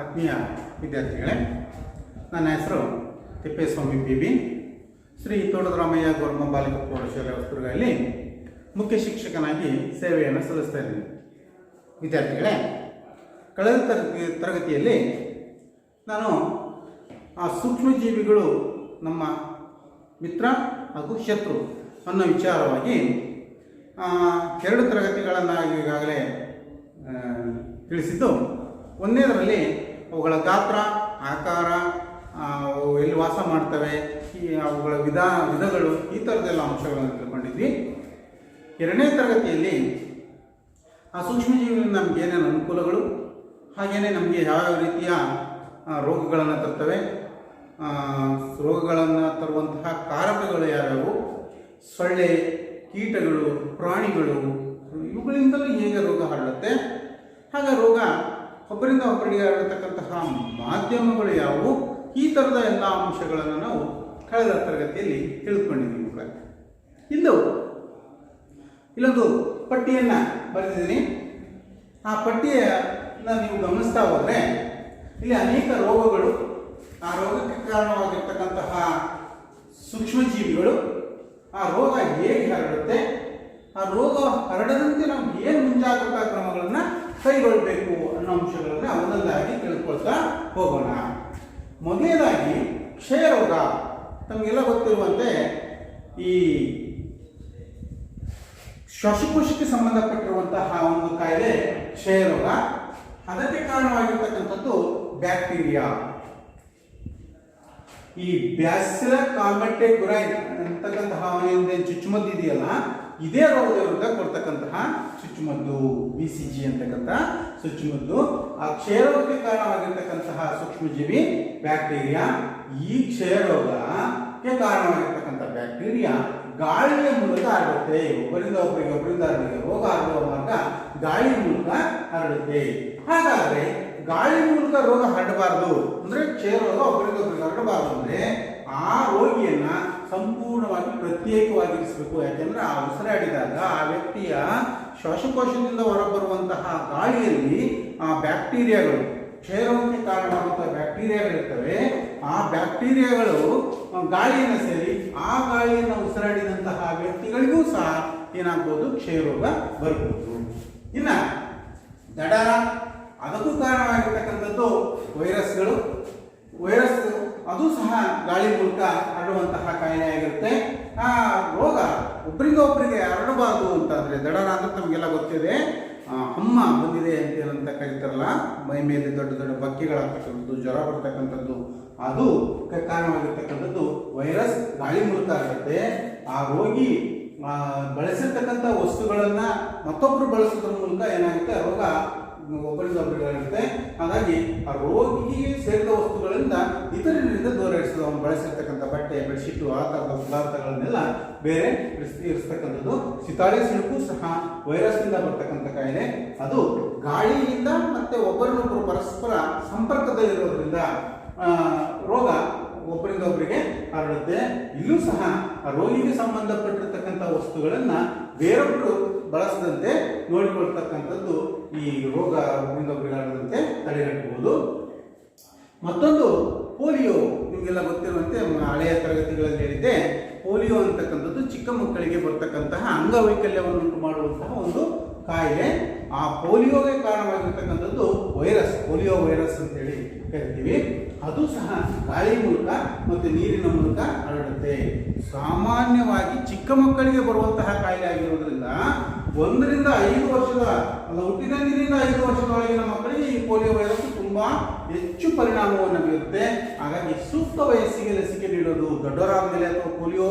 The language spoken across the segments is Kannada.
ಆತ್ಮೀಯ ವಿದ್ಯಾರ್ಥಿಗಳೇ, ನನ್ನ ಹೆಸರು ತಿಪ್ಪೇಸ್ವಾಮಿ PB, ಶ್ರೀ ತೋಟದರಾಮಯ್ಯ ಗೌರ್ಮ ಬಾಲಿಕಾ ಪ್ರೌಢಶಾಲೆ ಹೊಸದುರ್ಗದಲ್ಲಿ ಮುಖ್ಯ ಶಿಕ್ಷಕನಾಗಿ ಸೇವೆಯನ್ನು ಸಲ್ಲಿಸ್ತಾ ಇದ್ದೀನಿ. ವಿದ್ಯಾರ್ಥಿಗಳೇ, ಕಳೆದ ತರಗತಿಯಲ್ಲಿ ನಾನು ಸೂಕ್ಷ್ಮಜೀವಿಗಳು ನಮ್ಮ ಮಿತ್ರ ಹಾಗೂ ಶತ್ರು ಅನ್ನೋ ವಿಚಾರವಾಗಿ 2 ತರಗತಿಗಳನ್ನು ಈಗಾಗಲೇ ತಿಳಿಸಿದ್ದು. ಒಂದನೇದರಲ್ಲಿ ಅವುಗಳ ಗಾತ್ರ, ಆಕಾರ, ಎಲ್ಲಿ ವಾಸ ಮಾಡ್ತವೆ, ಅವುಗಳ ವಿಧಗಳು, ಈ ಥರದ್ದೆಲ್ಲ ಅಂಶಗಳನ್ನು ತಿಳ್ಕೊಂಡಿದ್ವಿ. 2ನೇ ತರಗತಿಯಲ್ಲಿ ಆ ಸೂಕ್ಷ್ಮಜೀವಿಗಳಿಂದ ನಮ್ಗೆ ಏನೇನು ಅನುಕೂಲಗಳು, ಹಾಗೆಯೇ ನಮಗೆ ಯಾವ್ಯಾವ ರೀತಿಯ ರೋಗಗಳನ್ನು ತರ್ತವೆ, ರೋಗಗಳನ್ನು ತರುವಂತಹ ಕಾರಕಗಳು ಯಾವ್ಯಾವು, ಸೊಳ್ಳೆ, ಕೀಟಗಳು, ಪ್ರಾಣಿಗಳು, ಇವುಗಳಿಂದಲೂ ಹೇಗೆ ರೋಗ ಹರಡುತ್ತೆ, ಹಾಗೆ ರೋಗ ಒಬ್ಬರಿಂದ ಒಬ್ಬರಿಗೆ ಹರಡತಕ್ಕಂತಹ ಮಾಧ್ಯಮಗಳು ಯಾವುವು, ಈ ಥರದ ಎಲ್ಲ ಅಂಶಗಳನ್ನು ನಾವು ಕಳೆದ ತರಗತಿಯಲ್ಲಿ ತಿಳಿದುಕೊಂಡಿದ್ದೀವಿ ಮಕ್ಕಳೇ. ಇಲ್ಲೊಂದು ಪಟ್ಟಿಯನ್ನು ಬರೆದಿದ್ದೀನಿ. ಆ ಪಟ್ಟಿಯನ್ನು ನೀವು ಗಮನಿಸ್ತಾ ಹೋದರೆ ಇಲ್ಲಿ ಅನೇಕ ರೋಗಗಳು, ಆ ರೋಗಕ್ಕೆ ಕಾರಣವಾಗಿರ್ತಕ್ಕಂತಹ ಸೂಕ್ಷ್ಮಜೀವಿಗಳು, ಆ ರೋಗ ಹೇಗೆ ಹರಡುತ್ತೆ, ಆ ರೋಗ ಹರಡದಂತೆ ನಾವು ಏನು ಮುಂಜಾಗ್ರತಾ ಕ್ರಮಗಳನ್ನು ಕೈಗೊಳ್ಳಬೇಕು ಅನ್ನೋ ಅಂಶಗಳನ್ನು ಒಂದೊಂದಾಗಿ ತಿಳ್ಕೊಳ್ತಾ ಹೋಗೋಣ. ಮೊದಲನೇದಾಗಿ ಕ್ಷಯರೋಗ. ತಮಗೆಲ್ಲ ಗೊತ್ತಿರುವಂತೆ ಈ ಶ್ವಾಸಕೋಶಕ್ಕೆ ಸಂಬಂಧಪಟ್ಟಿರುವಂತಹ ಒಂದು ಕಾಯಿಲೆ ಕ್ಷಯರೋಗ. ಅದಕ್ಕೆ ಕಾರಣವಾಗಿರ್ತಕ್ಕಂಥದ್ದು ಬ್ಯಾಕ್ಟೀರಿಯಾ. ಈ ಬ್ಯಾಸಿಲಸ್ ಕಾಮೆಟೋಗುರೈ ಅಂತಕ್ಕಂತಹ ಏನೇನು ಚುಚ್ಚುಮದ್ದು ಇದೆಯಲ್ಲ, ಇದೇ ರೋಗದ ವಿರುದ್ಧ ಕೊಡ್ತಕ್ಕಂತಹ ಚುಚ್ಚುಮದ್ದು BCG ಅಂತಕ್ಕಂಥ ಚುಚ್ಚುಮದ್ದು. ಆ ಕ್ಷಯರೋಗಕ್ಕೆ ಕಾರಣವಾಗಿರ್ತಕ್ಕಂತಹ ಸೂಕ್ಷ್ಮಜೀವಿ ಬ್ಯಾಕ್ಟೀರಿಯಾ. ಈ ಕ್ಷಯರೋಗಕ್ಕೆ ಕಾರಣವಾಗಿರ್ತಕ್ಕಂಥ ಬ್ಯಾಕ್ಟೀರಿಯಾ ಗಾಳಿಯ ಮೂಲಕ ಹರಡುತ್ತೆ. ಒಬ್ಬರಿಂದ ಒಬ್ಬರಿಂದ ರೋಗ ಹರಡುವ ಮಾರ್ಗ ಗಾಳಿಯ ಮೂಲಕ ಹರಡುತ್ತೆ. ಹಾಗಾದ್ರೆ ಗಾಳಿ ಮೂಲಕ ರೋಗ ಹರಡಬಾರದು ಅಂದ್ರೆ, ಕ್ಷಯರೋಗ ಒಬ್ಬರಿಂದ ಒಬ್ಬರಿಗೆ ಹರಡಬಾರದು ಅಂದ್ರೆ ಆ ರೋಗಿಯನ್ನ ಸಂಪೂರ್ಣವಾಗಿ ಪ್ರತ್ಯೇಕವಾಗಿರಿಸಬೇಕು. ಯಾಕೆಂದ್ರೆ ಆ ಉಸಿರಾಡಿದಾಗ ಆ ವ್ಯಕ್ತಿಯ ಶ್ವಾಸಕೋಶದಿಂದ ಹೊರಬರುವಂತಹ ಗಾಳಿಯಲ್ಲಿ ಆ ಬ್ಯಾಕ್ಟೀರಿಯಾಗಳು, ಕ್ಷಯರೋಗಕ್ಕೆ ಕಾರಣವಾಗುವಂತಹ ಬ್ಯಾಕ್ಟೀರಿಯಾಗಳಿರ್ತವೆ. ಆ ಬ್ಯಾಕ್ಟೀರಿಯಾಗಳು ಗಾಳಿಯನ್ನು ಸೇರಿ ಆ ಗಾಳಿಯನ್ನು ಉಸಿರಾಡಿದಂತಹ ವ್ಯಕ್ತಿಗಳಿಗೂ ಸಹ ಏನಾಗ್ಬೋದು, ಕ್ಷಯರೋಗ ಬರ್ಬೋದು. ಇನ್ನು ದಡಾರ, ಅದಕ್ಕೂ ಕಾರಣವಾಗಿರ್ತಕ್ಕಂಥದ್ದು ವೈರಸ್ಗಳು. ವೈರಸ್ ಅದು ಸಹ ಗಾಳಿ ಮೂಲಕ ಹರಡುವಂತಹ ಕಾಯಿಲೆ ಆಗಿರುತ್ತೆ. ಆ ರೋಗ ಒಬ್ಬರಿಂದ ಒಬ್ಬರಿಗೆ ಹರಡಬಾರದು ಅಂತಾದರೆ, ದಡಾರ ಅಂದ್ರೆ ತಮಗೆಲ್ಲ ಗೊತ್ತಿದೆ, ಹಮ್ಮ ಬಂದಿದೆ ಅಂತ ಕರೀತಾರಲ್ಲ, ಮೈ ಮೇಲೆ ದೊಡ್ಡ ದೊಡ್ಡ ಬಕ್ಕೆಗಳಾಗ್ತಕ್ಕಂಥದ್ದು, ಜ್ವರ ಬರ್ತಕ್ಕಂಥದ್ದು, ಅದು ಕಾರಣವಾಗಿರ್ತಕ್ಕಂಥದ್ದು ವೈರಸ್ ಗಾಳಿ ಮೂಲಕ ಹರಡುತ್ತೆ. ಆ ರೋಗಿ ಬಳಸಿರ್ತಕ್ಕಂಥ ವಸ್ತುಗಳನ್ನು ಮತ್ತೊಬ್ಬರು ಬಳಸೋದ್ರ ಮೂಲಕ ಏನಾಗುತ್ತೆ, ರೋಗ ಒಬ್ಬರಿಂದ ಒಬ್ಬರಿಗೆ ಹರಡುತ್ತೆ. ಹಾಗಾಗಿ ಆ ರೋಗಿಗೆ ಸೇರಿದ ವಸ್ತುಗಳಿಂದ ಇತರರಿಂದ ದೂರ ಇರಿಸೋದು. ಅವನು ಬಳಸಿರ್ತಕ್ಕಂಥ ಬಟ್ಟೆ, ಬೆಡ್ಶೀಟು, ಆ ಥರದ ಪದಾರ್ಥಗಳನ್ನೆಲ್ಲ ಬೇರೆ ಇರಿಸ್ತಕ್ಕಂಥದ್ದು. ಸಿತಾಳೆ ಸಿಡುಕು ಸಹ ವೈರಸ್ನಿಂದ ಬರ್ತಕ್ಕಂಥ ಕಾಯಿಲೆ. ಅದು ಗಾಳಿಯಿಂದ ಮತ್ತೆ ಒಬ್ಬರನ್ನೊಬ್ಬರು ಪರಸ್ಪರ ಸಂಪರ್ಕದಲ್ಲಿರೋದ್ರಿಂದ ರೋಗ ಒಬ್ಬರಿಂದ ಒಬ್ಬರಿಗೆ ಹರಡುತ್ತೆ. ಇಲ್ಲೂ ಸಹ ಆ ರೋಗಿಗೆ ಸಂಬಂಧಪಟ್ಟಿರ್ತಕ್ಕಂಥ ವಸ್ತುಗಳನ್ನ ಬೇರೊಬ್ಬರು ಬಳಸದಂತೆ ನೋಡಿಕೊಳ್ತಕ್ಕಂಥದ್ದು ಈ ರೋಗ ಒಬ್ಬರಿಂದ ಒಬ್ಬರಿಗೆ ಹರಡದಂತೆ ತಡೆಗಟ್ಟಬಹುದು. ಮತ್ತೊಂದು ಪೋಲಿಯೋ. ನಿಮಗೆಲ್ಲ ಗೊತ್ತಿರುವಂತೆ ಹಳೆಯ ತರಗತಿಗಳಲ್ಲಿ ಹೇಳಿದ್ದೆ, ಪೋಲಿಯೋ ಅಂತಕ್ಕಂಥದ್ದು ಚಿಕ್ಕ ಮಕ್ಕಳಿಗೆ ಬರ್ತಕ್ಕಂತಹ ಅಂಗವೈಕಲ್ಯವನ್ನು ಉಂಟು ಮಾಡುವಂತಹ ಒಂದು ಕಾಯಿಲೆ. ಆ ಪೋಲಿಯೋಗೆ ಕಾರಣವಾಗಿರ್ತಕ್ಕಂಥದ್ದು ವೈರಸ್, ಪೋಲಿಯೋ ವೈರಸ್ ಅಂತೇಳಿ ಕರಿತೀವಿ. ಅದು ಸಹ ಗಾಳಿ ಮೂಲಕ ಮತ್ತು ನೀರಿನ ಮೂಲಕ ಹರಡುತ್ತೆ. ಸಾಮಾನ್ಯವಾಗಿ ಚಿಕ್ಕ ಮಕ್ಕಳಿಗೆ ಬರುವಂತಹ ಕಾಯಿಲೆ ಆಗಿರೋದ್ರಿಂದ 1 ರಿಂದ 5 ವರ್ಷದ ಹುಟ್ಟಿದಂದಿನಿಂದ 5 ವರ್ಷದೊಳಗಿನ ಮಕ್ಕಳಿಗೆ ಈ ಪೋಲಿಯೋ ವೈರಸ್ ತುಂಬಾ ಹೆಚ್ಚು ಪರಿಣಾಮವನ್ನು ಬೀರುತ್ತೆ. ಹಾಗಾಗಿ ಸೂಕ್ತ ವಯಸ್ಸಿಗೆ ಲಸಿಕೆ ನೀಡೋದು, ದೊಡ್ಡವರಾದ ಅಥವಾ ಪೋಲಿಯೋ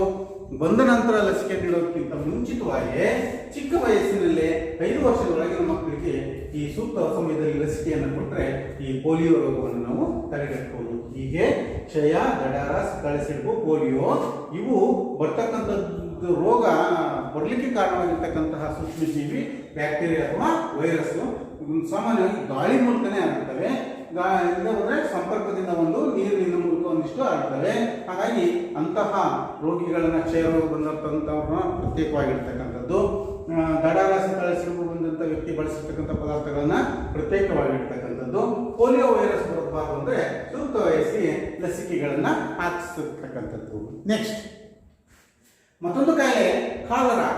ಬಂದ ನಂತರ ಲಸಿಕೆ ನೀಡೋದಕ್ಕಿಂತ ಮುಂಚಿತವಾಗಿ ಚಿಕ್ಕ ವಯಸ್ಸಿನಲ್ಲೇ 5 ವರ್ಷದೊಳಗಿನ ಮಕ್ಕಳಿಗೆ ಈ ಸೂಕ್ತ ಸಮಯದಲ್ಲಿ ಲಸಿಕೆಯನ್ನು ಕೊಟ್ಟರೆ ಈ ಪೋಲಿಯೋ ರೋಗವನ್ನು ನಾವು ತಡೆಗಟ್ಟಬಹುದು. ಹೀಗೆ ಕ್ಷಯ, ದಡಾರ, ಸಿತಾಳೆ ಸಿಡುಬು, ಪೋಲಿಯೋ ಇವು ಬರ್ತಕ್ಕಂಥದ್ದು ರೋಗ ಬರಲಿಕ್ಕೆ ಕಾರಣವಾಗಿರ್ತಕ್ಕಂತಹ ಸೂಕ್ಷ್ಮಜೀವಿ ಬ್ಯಾಕ್ಟೀರಿಯಾ ಅಥವಾ ವೈರಸ್ಸು ಸಾಮಾನ್ಯವಾಗಿ ಗಾಳಿ ಮೂಲಕನೇ ಹರಡುತ್ತವೆ. ಅಂದರೆ ಸಂಪರ್ಕದಿಂದ ಒಂದು, ನೀರಿನಿಂದ ಮೂಲಕ ಒಂದಿಷ್ಟು ಹರಡ್ತವೆ. ಹಾಗಾಗಿ ಅಂತಹ ರೋಗಿಗಳನ್ನ, ಕ್ಷಯರೋಗ ಬಂದಂಥವ್ರನ್ನ ಪ್ರತ್ಯೇಕವಾಗಿರ್ತಕ್ಕಂಥದ್ದು. ದಡಾರ, ಸಿತಾಳೆ ಸಿಡುಬು ಬಂದಂಥ ವ್ಯಕ್ತಿ ಬಳಸಿರ್ತಕ್ಕಂಥ ಪದಾರ್ಥಗಳನ್ನ ಪ್ರತ್ಯೇಕವಾಗಿರ್ತಕ್ಕಂಥದ್ದು. ಪೋಲಿಯೋ ವೈರಸ್ ಬರಬಾರ್ದು ಅಂದರೆ ಸೂಕ್ತ ವಯಸ್ಸಿಗೆ ಲಸಿಕೆಗಳನ್ನು ಹಾಕಿಸ್ತಕ್ಕಂಥದ್ದು. ನೆಕ್ಸ್ಟ್ ಮತ್ತೊಂದು ಕಾಯಿಲೆ ಕಾಲರಾ.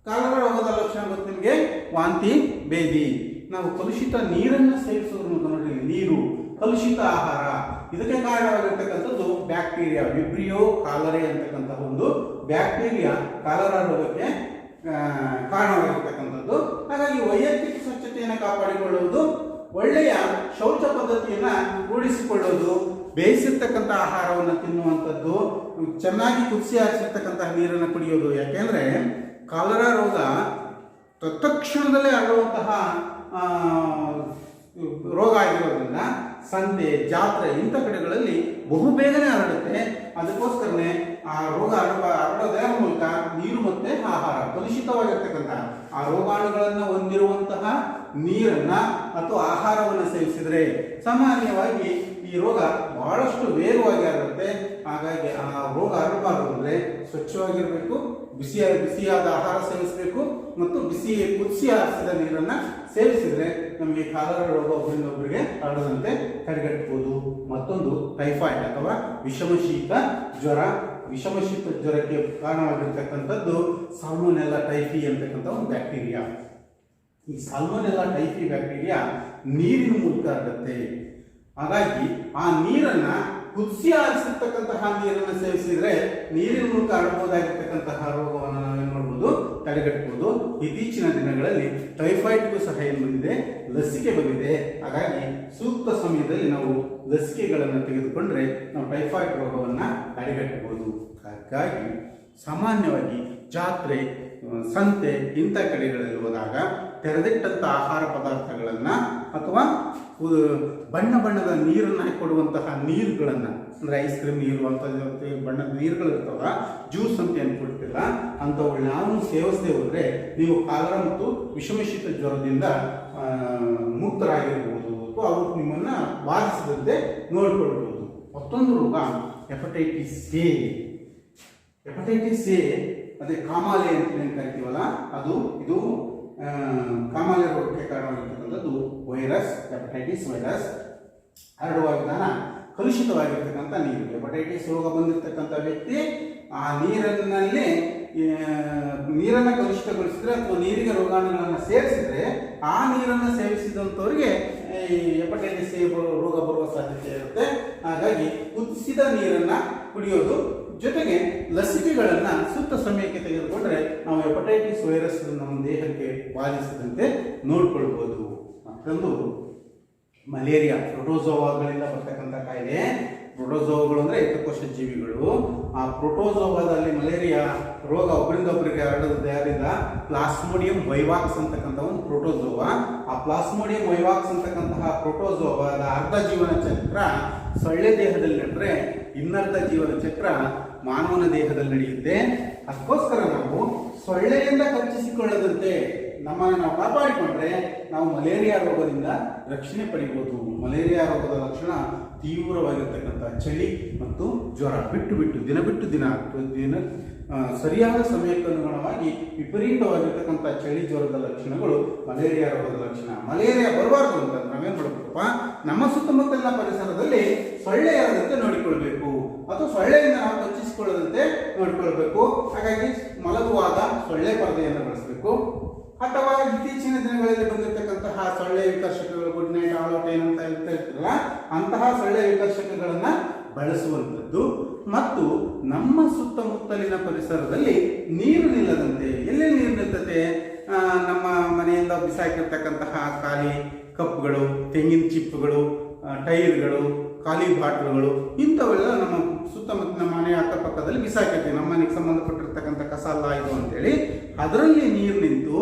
ಕಾಲರಾ ರೋಗದ ಲಕ್ಷಣ ಗೊತ್ತು ನಿಮಗೆ, ವಾಂತಿ ಬೇದಿ. ನಾವು ಕಲುಷಿತ ನೀರನ್ನು ಸೇವಿಸೋದ್ರ ಮೂಲಕ ನೋಡಿ, ನೀರು ಕಲುಷಿತ ಆಹಾರ, ಇದಕ್ಕೆ ಕಾರಣವಾಗಿರ್ತಕ್ಕಂಥದ್ದು ಬ್ಯಾಕ್ಟೀರಿಯಾ, ವಿಬ್ರಿಯೋ ಕಾಲರೆ ಅಂತಕ್ಕಂತಹ ಒಂದು ಬ್ಯಾಕ್ಟೀರಿಯಾ ಕಾಲರಾ ರೋಗಕ್ಕೆ ಕಾರಣವಾಗಿರ್ತಕ್ಕಂಥದ್ದು. ಹಾಗಾಗಿ ವೈಯಕ್ತಿಕ ಸ್ವಚ್ಛತೆಯನ್ನು ಕಾಪಾಡಿಕೊಳ್ಳುವುದು, ಒಳ್ಳೆಯ ಶೌಚ ಪದ್ಧತಿಯನ್ನು ರೂಢಿಸಿಕೊಳ್ಳುವುದು, ಬೇಯಿಸಿರ್ತಕ್ಕಂಥ ಆಹಾರವನ್ನು ತಿನ್ನುವಂಥದ್ದು, ಚೆನ್ನಾಗಿ ಕುದಿಸಿ ಹಾರಿಸಿರ್ತಕ್ಕಂತಹ ನೀರನ್ನು ಕುಡಿಯೋದು. ಯಾಕೆಂದರೆ ಕಾಲರಾ ರೋಗ ತತ್ಕ್ಷಣದಲ್ಲೇ ಹರಡುವಂತಹ ರೋಗ ಆಗಿರೋದ್ರಿಂದ ಸಂತೆ, ಜಾತ್ರೆ ಇಂಥ ಕಡೆಗಳಲ್ಲಿ ಬಹುಬೇಗನೆ ಹರಡುತ್ತೆ. ಅದಕ್ಕೋಸ್ಕರನೇ ಆ ರೋಗ ಹರಡೋದರ ಮೂಲಕ ನೀರು ಮತ್ತು ಆಹಾರ ಕಲುಷಿತವಾಗಿರ್ತಕ್ಕಂಥ ಆ ರೋಗಾಣುಗಳನ್ನು ಹೊಂದಿರುವಂತಹ ನೀರನ್ನ ಅಥವಾ ಆಹಾರವನ್ನು ಸೇವಿಸಿದರೆ ಸಾಮಾನ್ಯವಾಗಿ ಈ ರೋಗ ಬಹಳಷ್ಟು ವೇಗವಾಗಿ ಹರಡುತ್ತೆ. ಹಾಗಾಗಿ ಆ ರೋಗ ಹರಡಬಾರದು ಅಂದರೆ ಸ್ವಚ್ಛವಾಗಿರಬೇಕು, ಬಿಸಿಯಾದ ಆಹಾರ ಸೇವಿಸಬೇಕು ಮತ್ತು ಕುದಿಸಿ ಹಾರಿಸಿದ ನೀರನ್ನು ಸೇವಿಸಿದರೆ ನಮಗೆ ಕಾಲರಾ ರೋಗ ಒಬ್ಬರಿಂದ ಒಬ್ಬರಿಗೆ ಹರಡದಂತೆ ತಡೆಗಟ್ಟಬಹುದು. ಮತ್ತೊಂದು ಟೈಫಾಯ್ಡ್ ಅಥವಾ ವಿಷಮಶೀತ ಜ್ವರ. ವಿಷಮಶೀತ ಜ್ವರಕ್ಕೆ ಕಾರಣವಾಗಿರ್ತಕ್ಕಂಥದ್ದು ಸಾಲ್ಮೊನೆಲ್ಲಾ ಟೈಫಿ ಅಂತಕ್ಕಂಥ ಒಂದು ಬ್ಯಾಕ್ಟೀರಿಯಾ. ಈ ಸಾಲ್ಮೊನೆಲ್ಲಾ ಟೈಫಿ ಬ್ಯಾಕ್ಟೀರಿಯಾ ನೀರಿನ ಮೂಲಕ ಹರಡುತ್ತೆ. ಹಾಗಾಗಿ ಆ ನೀರನ್ನು ಕುದಿಸಿ ಆರಿಸಿರ್ತಕ್ಕಂತಹ ನೀರನ್ನು ಸೇವಿಸಿದರೆ ನೀರಿನ ಮೂಲಕ ಹರಡಬಹುದಾಗಿರ್ತಕ್ಕಂತಹ ರೋಗವನ್ನು ನಾವೇನು ಮಾಡ್ಬೋದು, ತಡೆಗಟ್ಟಬಹುದು. ಇತ್ತೀಚಿನ ದಿನಗಳಲ್ಲಿ ಟೈಫಾಯ್ಡ್ಗೂ ಸಹ ಏನು ಬಂದಿದೆ, ಲಸಿಕೆ ಬಂದಿದೆ. ಹಾಗಾಗಿ ಸೂಕ್ತ ಸಮಯದಲ್ಲಿ ನಾವು ಲಸಿಕೆಗಳನ್ನು ತೆಗೆದುಕೊಂಡ್ರೆ ನಾವು ಟೈಫಾಯ್ಡ್ ರೋಗವನ್ನು ತಡೆಗಟ್ಟಬಹುದು. ಹಾಗಾಗಿ ಸಾಮಾನ್ಯವಾಗಿ ಜಾತ್ರೆ, ಸಂತೆ ಇಂಥ ಕಡೆಗಳಲ್ಲಿ ಹೋದಾಗ ತೆರೆದಿಟ್ಟಂಥ ಆಹಾರ ಪದಾರ್ಥಗಳನ್ನು ಅಥವಾ ಬಣ್ಣ ಬಣ್ಣದ ನೀರನ್ನು ಹಾಕಿಕೊಡುವಂತಹ ನೀರುಗಳನ್ನು, ಅಂದರೆ ಐಸ್ ಕ್ರೀಮ್ ನೀರು ಅಂತ ಬಣ್ಣದ ನೀರುಗಳು ಇರ್ತಾವ, ಜ್ಯೂಸ್ ಅಂತ ಏನು ಕೊಡ್ತಿಲ್ಲ, ಅಂಥವುಗಳನ್ನ ನಾವು ಸೇವಿಸದೆ ಹೋದರೆ ನೀವು ಕಾಲರಾ ಮತ್ತು ವಿಷಮಶೀತ ಜ್ವರದಿಂದ ಮುಕ್ತರಾಗಿರ್ಬೋದು ಅಥವಾ ಅವು ನಿಮ್ಮನ್ನು ಬಾಧಿಸದಂತೆ ನೋಡಿಕೊಳ್ಬೋದು. ಮತ್ತೊಂದು ರೋಗ ಹೆಪಟೈಟಿಸ್ ಎ. ಹೆಪಟೈಟಿಸ್ ಎ ಅದೇ ಕಾಮಾಲೆ ಅಂತ ಏನು ಕರಿತೀವಲ್ಲ, ಇದು ಕಾಮಾಲೆ ರೋಗಕ್ಕೆ ಕಾರಣವಾಗಿರ್ತಕ್ಕಂಥದ್ದು ವೈರಸ್, ಹೆಪಟೈಟಿಸ್ ವೈರಸ್. ಹರಡುವ ವಿಧಾನ ಕಲುಷಿತವಾಗಿರ್ತಕ್ಕಂಥ ನೀರು. ಹೆಪಟೈಟಿಸ್ ರೋಗ ಬಂದಿರತಕ್ಕಂಥ ವ್ಯಕ್ತಿ ಆ ನೀರನ್ನು ಕಲುಷಿತಗೊಳಿಸಿದ್ರೆ ಅಥವಾ ನೀರಿಗೆ ರೋಗಾಣುಗಳನ್ನು ಸೇರಿಸಿದ್ರೆ ಆ ನೀರನ್ನು ಸೇವಿಸಿದಂಥವ್ರಿಗೆ ಈ ಹೆಪಟೈಟಿಸ್ ಎ ರೋಗ ಬರುವ ಸಾಧ್ಯತೆ ಇರುತ್ತೆ. ಹಾಗಾಗಿ ಕುದಿಸಿದ ನೀರನ್ನು ಕುಡಿಯೋದು, ಜೊತೆಗೆ ಲಸಿಕೆಗಳನ್ನು ಸೂಕ್ತ ಸಮಯಕ್ಕೆ ತೆಗೆದುಕೊಂಡ್ರೆ ನಾವು ಹೆಪಟೈಟಿಸ್ ವೈರಸ್ ನಮ್ಮ ದೇಹಕ್ಕೆ ಬಾಧಿಸದಂತೆ ನೋಡಿಕೊಳ್ಬೋದು. ಮತ್ತೊಂದು ಮಲೇರಿಯಾ, ಪ್ರೋಟೋಜೋವಾಗಳಿಂದ ಬರ್ತಕ್ಕಂಥ ಕಾಯಿಲೆ. ಪ್ರೋಟೋಜೋವಾಗಳು ಅಂದರೆ ಏಕಕೋಶ ಜೀವಿಗಳು. ಆ ಪ್ರೋಟೋಜೋವಾದಲ್ಲಿ ಮಲೇರಿಯಾ ರೋಗ ಒಬ್ಬರಿಂದ ಒಬ್ಬರಿಗೆ ಹರಡೋದು ಯಾರಿಂದ, ಪ್ಲಾಸ್ಮೋಡಿಯಂ ವೈವಾಕ್ಸ್ ಅಂತಕ್ಕಂಥ ಒಂದು ಪ್ರೋಟೋಜೋವಾ. ಆ ಪ್ಲಾಸ್ಮೋಡಿಯಂ ವೈವಾಕ್ಸ್ ಅಂತಕ್ಕಂತಹ ಪ್ರೋಟೋಜೋವಾದ ಅರ್ಧ ಜೀವನ ಚಕ್ರ ಸೊಳ್ಳೆ ದೇಹದಲ್ಲಿ ನಡೆದ್ರೆ ಇನ್ನರ್ಧ ಜೀವನ ಚಕ್ರ ಮಾನವನ ದೇಹದಲ್ಲಿ ನಡೆಯುತ್ತೆ. ಅದಕ್ಕೋಸ್ಕರ ನಾವು ಸೊಳ್ಳೆಯಿಂದ ಕಚ್ಚಿಸಿಕೊಳ್ಳದಂತೆ ನಮ್ಮನ್ನು ನಾವು ಕಾಪಾಡಿಕೊಂಡ್ರೆ ನಾವು ಮಲೇರಿಯಾ ರೋಗದಿಂದ ರಕ್ಷಣೆ ಪಡಿಬೋದು. ಮಲೇರಿಯಾ ರೋಗದ ಲಕ್ಷಣ ತೀವ್ರವಾಗಿರ್ತಕ್ಕಂಥ ಚಳಿ ಮತ್ತು ಜ್ವರ, ದಿನ ಬಿಟ್ಟು ದಿನ ಸರಿಯಾದ ಸಮಯಕ್ಕೆ ಅನುಗುಣವಾಗಿ ವಿಪರೀತವಾಗಿರ್ತಕ್ಕಂಥ ಚಳಿ ಜ್ವರದ ಲಕ್ಷಣಗಳು ಮಲೇರಿಯಾ ರೋಗದ ಲಕ್ಷಣ. ಮಲೇರಿಯಾ ಬರಬಾರ್ದು ಅಂತಂದ್ರೆ ನಾವೇನು ಮಾಡಬೇಕಪ್ಪ, ನಮ್ಮ ಸುತ್ತಮುತ್ತಲಿನ ಪರಿಸರದಲ್ಲಿ ಸೊಳ್ಳೆ ಇರದಂತೆ ನೋಡಿಕೊಳ್ಬೇಕು ಅಥವಾ ಸೊಳ್ಳೆಯಿಂದ ನಾವು ಕಚ್ಚಿಸಿಕೊಳ್ಳದಂತೆ ನೋಡಿಕೊಳ್ಬೇಕು. ಹಾಗಾಗಿ ಮಲಗುವಾಗ ಸೊಳ್ಳೆ ಪರದೆಯನ್ನು ಬಳಸಬೇಕು. ಅಥವಾ ಇತ್ತೀಚಿನ ದಿನಗಳಲ್ಲಿ ಬಂದಿರತಕ್ಕಂತಹ ಸೊಳ್ಳೆ ವಿಕರ್ಷಕಗಳು, ಗುಡ್ ನೈಟ್, ಆಲ್ ಔಟ್ ಏನಂತ ಇರ್ತಿರಲ್ಲ, ಅಂತಹ ಸೊಳ್ಳೆ ವಿಕರ್ಷಕಗಳನ್ನು ಬಳಸುವಂಥದ್ದು. ಮತ್ತು ನಮ್ಮ ಸುತ್ತಮುತ್ತಲಿನ ಪರಿಸರದಲ್ಲಿ ನೀರು ನಿಲ್ಲದಂತೆ, ಎಲ್ಲೇ ನೀರು ನಿಲ್ತತೆ, ನಮ್ಮ ಮನೆಯಿಂದ ಬಿಸಾಕಿರ್ತಕ್ಕಂತಹ ಖಾಲಿ ಕಪ್ಗಳು, ತೆಂಗಿನ ಚಿಪ್ಪುಗಳು, ಟೈರ್ಗಳು, ಖಾಲಿ ಬಾಟ್ಲುಗಳು ಇಂಥವೆಲ್ಲ ನಮ್ಮ ಸುತ್ತಮುತ್ತಲಿನ ಮನೆಯ ಅಕ್ಕಪಕ್ಕದಲ್ಲಿ ಬಿಸಾಕಿರ್ತೀವಿ. ನಮ್ಮ ಮನೆಗೆ ಸಂಬಂಧಪಟ್ಟಿರ್ತಕ್ಕಂಥ ಕಸ ಅಲ್ಲ ಇದು ಅಂತೇಳಿ ಅದರಲ್ಲಿ ನೀರು ನಿಂತು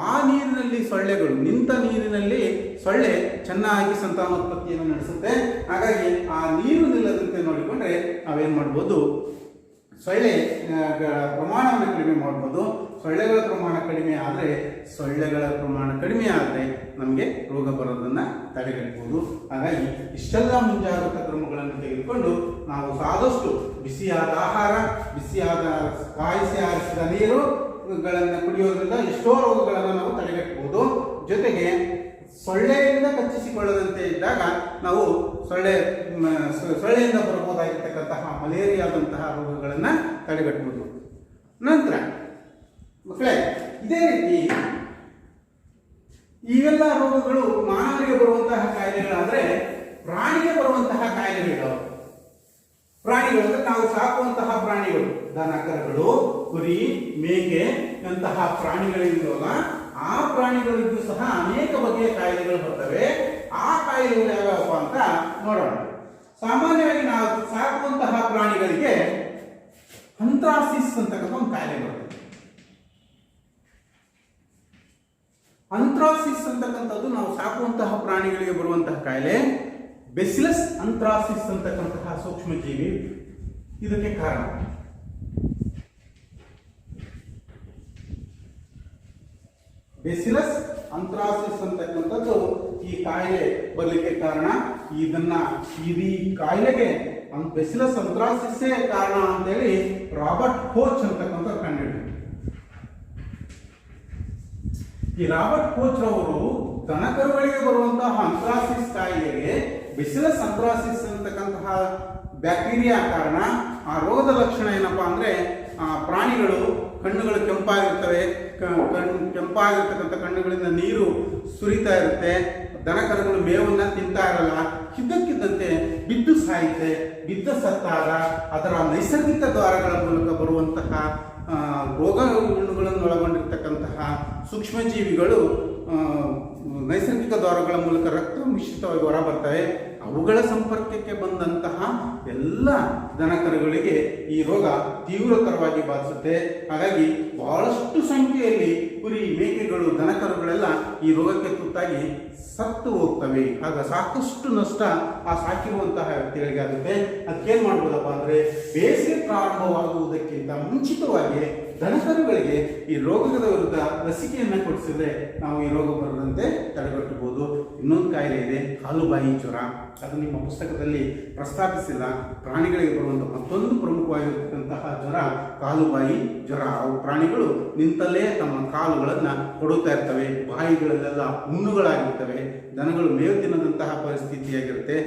ಆ ನೀರಿನಲ್ಲಿ ಸೊಳ್ಳೆಗಳು, ನಿಂತ ನೀರಿನಲ್ಲಿ ಸೊಳ್ಳೆ ಚೆನ್ನಾಗಿ ಸಂತಾನೋತ್ಪತ್ತಿಯನ್ನು ನಡೆಸುತ್ತೆ. ಹಾಗಾಗಿ ಆ ನೀರು ನಿಲ್ಲದಂತೆ ನೋಡಿಕೊಂಡ್ರೆ ನಾವೇನು ಮಾಡ್ಬೋದು, ಸೊಳ್ಳೆ ಪ್ರಮಾಣವನ್ನು ಕಡಿಮೆ ಮಾಡ್ಬೋದು. ಸೊಳ್ಳೆಗಳ ಪ್ರಮಾಣ ಕಡಿಮೆ ಆದರೆ ನಮಗೆ ರೋಗ ಬರೋದನ್ನು ತಡೆಗಟ್ಟಬಹುದು. ಹಾಗಾಗಿ ಇಷ್ಟೆಲ್ಲ ಮುಂಜಾಗ್ರತಾ ಕ್ರಮಗಳನ್ನು ತೆಗೆದುಕೊಂಡು ನಾವು ಆದಷ್ಟು ಬಿಸಿಯಾದ ಆಹಾರ, ಕಾಯಿಸಿ ಆರಿಸಿದ ನೀರುಗಳನ್ನು ಕುಡಿಯೋದ್ರಿಂದ ಎಷ್ಟೋ ರೋಗಗಳನ್ನು ನಾವು ತಡೆಗಟ್ಟಬಹುದು. ಜೊತೆಗೆ ಸೊಳ್ಳೆಯಿಂದ ಕಚ್ಚಿಸಿಕೊಳ್ಳದಂತೆ ಇದ್ದಾಗ ನಾವು ಸೊಳ್ಳೆಯಿಂದ ಬರಬಹುದಾಗಿರ್ತಕ್ಕಂತಹ ಮಲೇರಿಯಾದಂತಹ ರೋಗಗಳನ್ನು ತಡೆಗಟ್ಟಬಹುದು. ನಂತರ ಮಕ್ಕಳೇ, ಇದೇ ರೀತಿ ಇವೆಲ್ಲ ರೋಗಗಳು ಮಾನವರಿಗೆ ಬರುವಂತಹ ಕಾಯಿಲೆಗಳಾದ್ರೆ ಪ್ರಾಣಿಗೆ ಬರುವಂತಹ ಕಾಯಿಲೆಗಳು, ಪ್ರಾಣಿಗಳು ಅಂದ್ರೆ ನಾವು ಸಾಕುವಂತಹ ಪ್ರಾಣಿಗಳು, ದನ ಕರುಗಳು, ಕುರಿ, ಮೇಕೆ ಅಂತಹ ಪ್ರಾಣಿಗಳಿಂದಲ್ಲ, ಆ ಪ್ರಾಣಿಗಳಿಗೂ ಸಹ ಅನೇಕ ಬಗೆಯ ಕಾಯಿಲೆಗಳು ಬರ್ತವೆ. ಆ ಕಾಯಿಲೆಗಳು ಯಾವ್ಯಾವಪ್ಪ ಅಂತ ನೋಡೋಣ. ಸಾಮಾನ್ಯವಾಗಿ ನಾವು ಸಾಕುವಂತಹ ಪ್ರಾಣಿಗಳಿಗೆ ಅಂತ್ರಾಸಿಸ್ ಅಂತಕ್ಕಂಥ ಒಂದು ಕಾಯಿಲೆ ಬರುತ್ತೆ. ಅಂತ್ರಾಸಿಸ್ ಅಂತಕ್ಕಂಥದ್ದು ನಾವು ಸಾಕುವಂತಹ ಪ್ರಾಣಿಗಳಿಗೆ ಬರುವಂತಹ ಕಾಯಿಲೆ. ಬೆಸಿಲಸ್ ಅಂತ್ರಾಸಿಸ್ ಅಂತಕ್ಕಂತಹ ಸೂಕ್ಷ್ಮ ಜೀವಿ ಇದಕ್ಕೆ ಕಾರಣ. ಬೆಸಿಲಸ್ ಅಂತ್ರಾಸಿಸ್ ಅಂತಕ್ಕಂಥದ್ದು ಈ ಕಾಯಿಲೆ ಬರಲಿಕ್ಕೆ ಕಾರಣ. ಈ ಕಾಯಿಲೆಗೆ ಬೆಸಿಲಸ್ ಅಂತ್ರಾಸಿಸ್ಸೇ ಕಾರಣ ಅಂತೇಳಿ ರಾಬರ್ಟ್ ಕೋಚ್ ಅಂತಕ್ಕಂಥ ಕಂಡುಹಿಡಿದ್ರು. ಈ ರಾಬರ್ಟ್ ಕೋಚ್ ಅವರು ದನಕರುಗಳಿಗೆ ಬರುವಂತಹ ಅಂತ್ರಾಸಿಸ್ ಕಾಯಿಲೆಗೆ ಬೆಸಿಲಸ್ ಅಂತ್ರಾಸಿಸ್ ಅಂತಕ್ಕಂತಹ ಬ್ಯಾಕ್ಟೀರಿಯಾ ಕಾರಣ. ಆ ರೋಗದ ಲಕ್ಷಣ ಏನಪ್ಪಾ ಅಂದ್ರೆ ಪ್ರಾಣಿಗಳು ಕಣ್ಣುಗಳು ಕೆಂಪಾಗಿರ್ತವೆ, ಕೆಂಪಾಗಿರ್ತಕ್ಕಂಥ ಕಣ್ಣುಗಳಿಂದ ನೀರು ಸುರಿತಾ ಇರುತ್ತೆ. ದನಕರುಗಳು ಮೇವನ್ನ ತಿಂತಾ ಇರಲ್ಲ, ಇದ್ದಕ್ಕಿದ್ದಂತೆ ಬಿದ್ದು ಸಾಯುತ್ತೆ. ಬಿದ್ದ ಸತ್ತಾಗ ಅದರ ನೈಸರ್ಗಿಕ ದ್ವಾರಗಳ ಮೂಲಕ ಬರುವಂತಹ ರೋಗಗಳನ್ನು ಒಳಗೊಂಡಿರ್ತಕ್ಕಂತಹ ಸೂಕ್ಷ್ಮಜೀವಿಗಳು ನೈಸರ್ಗಿಕ ದ್ವಾರಗಳ ಮೂಲಕ ರಕ್ತ ಮಿಶ್ರಿತವಾಗಿ ಹೊರ ಬರ್ತವೆ. ಅವುಗಳ ಸಂಪರ್ಕಕ್ಕೆ ಬಂದಂತಹ ಎಲ್ಲ ದನಕರುಗಳಿಗೆ ಈ ರೋಗ ತೀವ್ರತರವಾಗಿ ಬಾಧಿಸುತ್ತೆ. ಹಾಗಾಗಿ ಬಹಳಷ್ಟು ಸಂಖ್ಯೆಯಲ್ಲಿ ಕುರಿ, ಮೇಕೆಗಳು, ದನಕರುಗಳೆಲ್ಲ ಈ ರೋಗಕ್ಕೆ ತುತ್ತಾಗಿ ಸತ್ತು ಹೋಗ್ತವೆ. ಆಗ ಸಾಕಷ್ಟು ನಷ್ಟ ಆ ಸಾಕಿರುವಂತಹ ವ್ಯಕ್ತಿಗಳಿಗೆ ಆಗುತ್ತೆ. ಅದಕ್ಕೇನು ಮಾಡ್ಬೋದಪ್ಪ ಅಂದ್ರೆ, ಬೇಸಿಗೆ ಪ್ರಾರಂಭವಾಗುವುದಕ್ಕಿಂತ ಮುಂಚಿತವಾಗಿ ದನಕರುಗಳಿಗೆ ಈ ರೋಗದ ವಿರುದ್ಧ ಲಸಿಕೆಯನ್ನು ಕೊಡಿಸಿದ್ರೆ ನಾವು ಈ ರೋಗ ಬರದಂತೆ ತಡೆಗಟ್ಟಬಹುದು. ಇನ್ನೊಂದು ಕಾಯಿಲೆ ಇದೆ, ಕಾಲುಬಾಯಿ ಜ್ವರ. ಅದು ನಿಮ್ಮ ಪುಸ್ತಕದಲ್ಲಿ ಪ್ರಸ್ತಾಪಿಸಿಲ್ಲ. ಪ್ರಾಣಿಗಳಿಗೆ ಬರುವಂತಹ ಮತ್ತೊಂದು ಪ್ರಮುಖವಾಗಿರತಕ್ಕಂತಹ ಜ್ವರ ಕಾಲುಬಾಯಿ ಜ್ವರ. ಅವು ಪ್ರಾಣಿಗಳು ನಿಂತಲ್ಲೇ ತಮ್ಮ ಕಾಲುಗಳನ್ನು ಕೊಡುತ್ತಾ ಇರ್ತವೆ, ಬಾಯಿಗಳಲ್ಲೆಲ್ಲ ಹುಣ್ಣುಗಳಾಗಿರ್ತವೆ, ದನಗಳು ಮೇವು ತಿನ್ನದಂತಹ ಪರಿಸ್ಥಿತಿಯಾಗಿರುತ್ತೆ.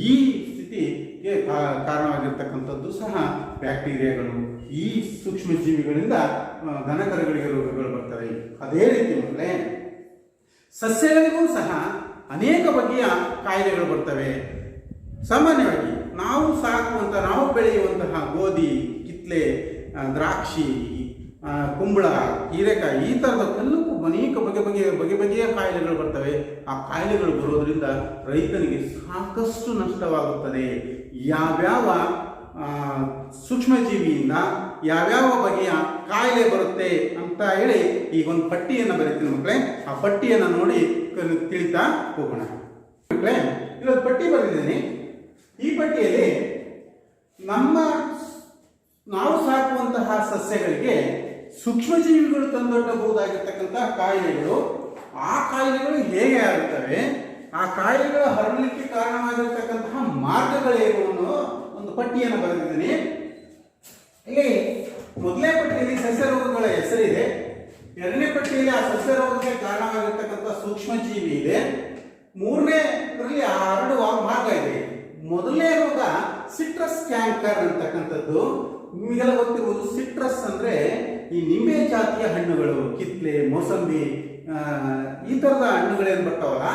ಈ ಸ್ಥಿತಿಗೆ ಕಾರಣವಾಗಿರ್ತಕ್ಕಂಥದ್ದು ಸಹ ಬ್ಯಾಕ್ಟೀರಿಯಾಗಳು. ಈ ಸೂಕ್ಷ್ಮ ಜೀವಿಗಳಿಂದ ದನಕರುಗಳಿಗೆ ರೋಗಗಳು ಬರ್ತವೆ. ಅದೇ ರೀತಿ ಮಕ್ಕಳೇ, ಸಸ್ಯಗಳಿಗೂ ಸಹ ಅನೇಕ ಬಗೆಯ ಕಾಯಿಲೆಗಳು ಬರ್ತವೆ. ಸಾಮಾನ್ಯವಾಗಿ ನಾವು ಬೆಳೆಯುವಂತಹ ಗೋಧಿ, ಕಿತ್ಲೆ, ದ್ರಾಕ್ಷಿ, ಕುಂಬಳ, ಹೀರೆಕಾಯಿ, ಈ ಥರದ ಎಲ್ಲಕ್ಕೂ ಅನೇಕ ಬಗೆ ಬಗೆಯ ಕಾಯಿಲೆಗಳು ಬರ್ತವೆ. ಆ ಕಾಯಿಲೆಗಳು ಬರೋದ್ರಿಂದ ರೈತನಿಗೆ ಸಾಕಷ್ಟು ನಷ್ಟವಾಗುತ್ತದೆ. ಯಾವ್ಯಾವ ಸೂಕ್ಷ್ಮಜೀವಿಯಿಂದ ಯಾವ್ಯಾವ ಬಗೆಯ ಕಾಯಿಲೆ ಬರುತ್ತೆ ಅಂತ ಹೇಳಿ ಈಗ ಒಂದು ಪಟ್ಟಿಯನ್ನು ಬರೀತೀನಿ ಮಕ್ಕಳೇ. ಆ ಪಟ್ಟಿಯನ್ನು ನೋಡಿ ತಿಳಿತಾ ಹೋಗೋಣ ಮಕ್ಕಳೇ. ಇಲ್ಲೊಂದು ಪಟ್ಟಿ ಬರೆದಿದ್ದೀನಿ. ಈ ಪಟ್ಟಿಯಲ್ಲಿ ನಾವು ಸಾಕುವಂತಹ ಸಸ್ಯಗಳಿಗೆ ಸೂಕ್ಷ್ಮಜೀವಿಗಳು ತಂದೊಡ್ಡಬಹುದಾಗಿರ್ತಕ್ಕಂತಹ ಕಾಯಿಲೆಗಳು, ಆ ಕಾಯಿಲೆಗಳು ಹೇಗೆ ಆಗುತ್ತವೆ, ಆ ಕಾಯಿಲೆಗಳ ಹರಡಲಿಕ್ಕೆ ಕಾರಣವಾಗಿರ್ತಕ್ಕಂತಹ ಮಾರ್ಗಗಳೇನು ಅನ್ನೋ ಒಂದು ಪಟ್ಟಿಯನ್ನು ಬರೆದಿದ್ದೀನಿ. ಇಲ್ಲಿ ಮೊದಲನೇ ಪಟ್ಟಿಯಲ್ಲಿ ಸಸ್ಯ ರೋಗಗಳ ಹೆಸರಿದೆ. ಎರಡನೇ ಪಟ್ಟಿಯಲ್ಲಿ ಆ ಸಸ್ಯ ರೋಗಕ್ಕೆ ಕಾರಣವಾಗಿರ್ತಕ್ಕಂಥ ಸೂಕ್ಷ್ಮಜೀವಿ ಇದೆ. ಮೂರನೇದರಲ್ಲಿ ಹರಡುವ ಮಾರ್ಗ ಇದೆ. ಮೊದಲನೇ ರೋಗ ಸಿಟ್ರಸ್ ಕ್ಯಾಂಕರ್ ಅಂತಕ್ಕಂಥದ್ದು. ನಿಮಗೆಲ್ಲ ಗೊತ್ತಿರುವುದು, ಸಿಟ್ರಸ್ ಅಂದ್ರೆ ಈ ನಿಂಬೆ ಜಾತಿಯ ಹಣ್ಣುಗಳು, ಕಿತ್ಲೆ, ಮೋಸಂಬಿ, ಈ ತರದ ಹಣ್ಣುಗಳೇನು ಬರ್ತಾವಲ್ಲ,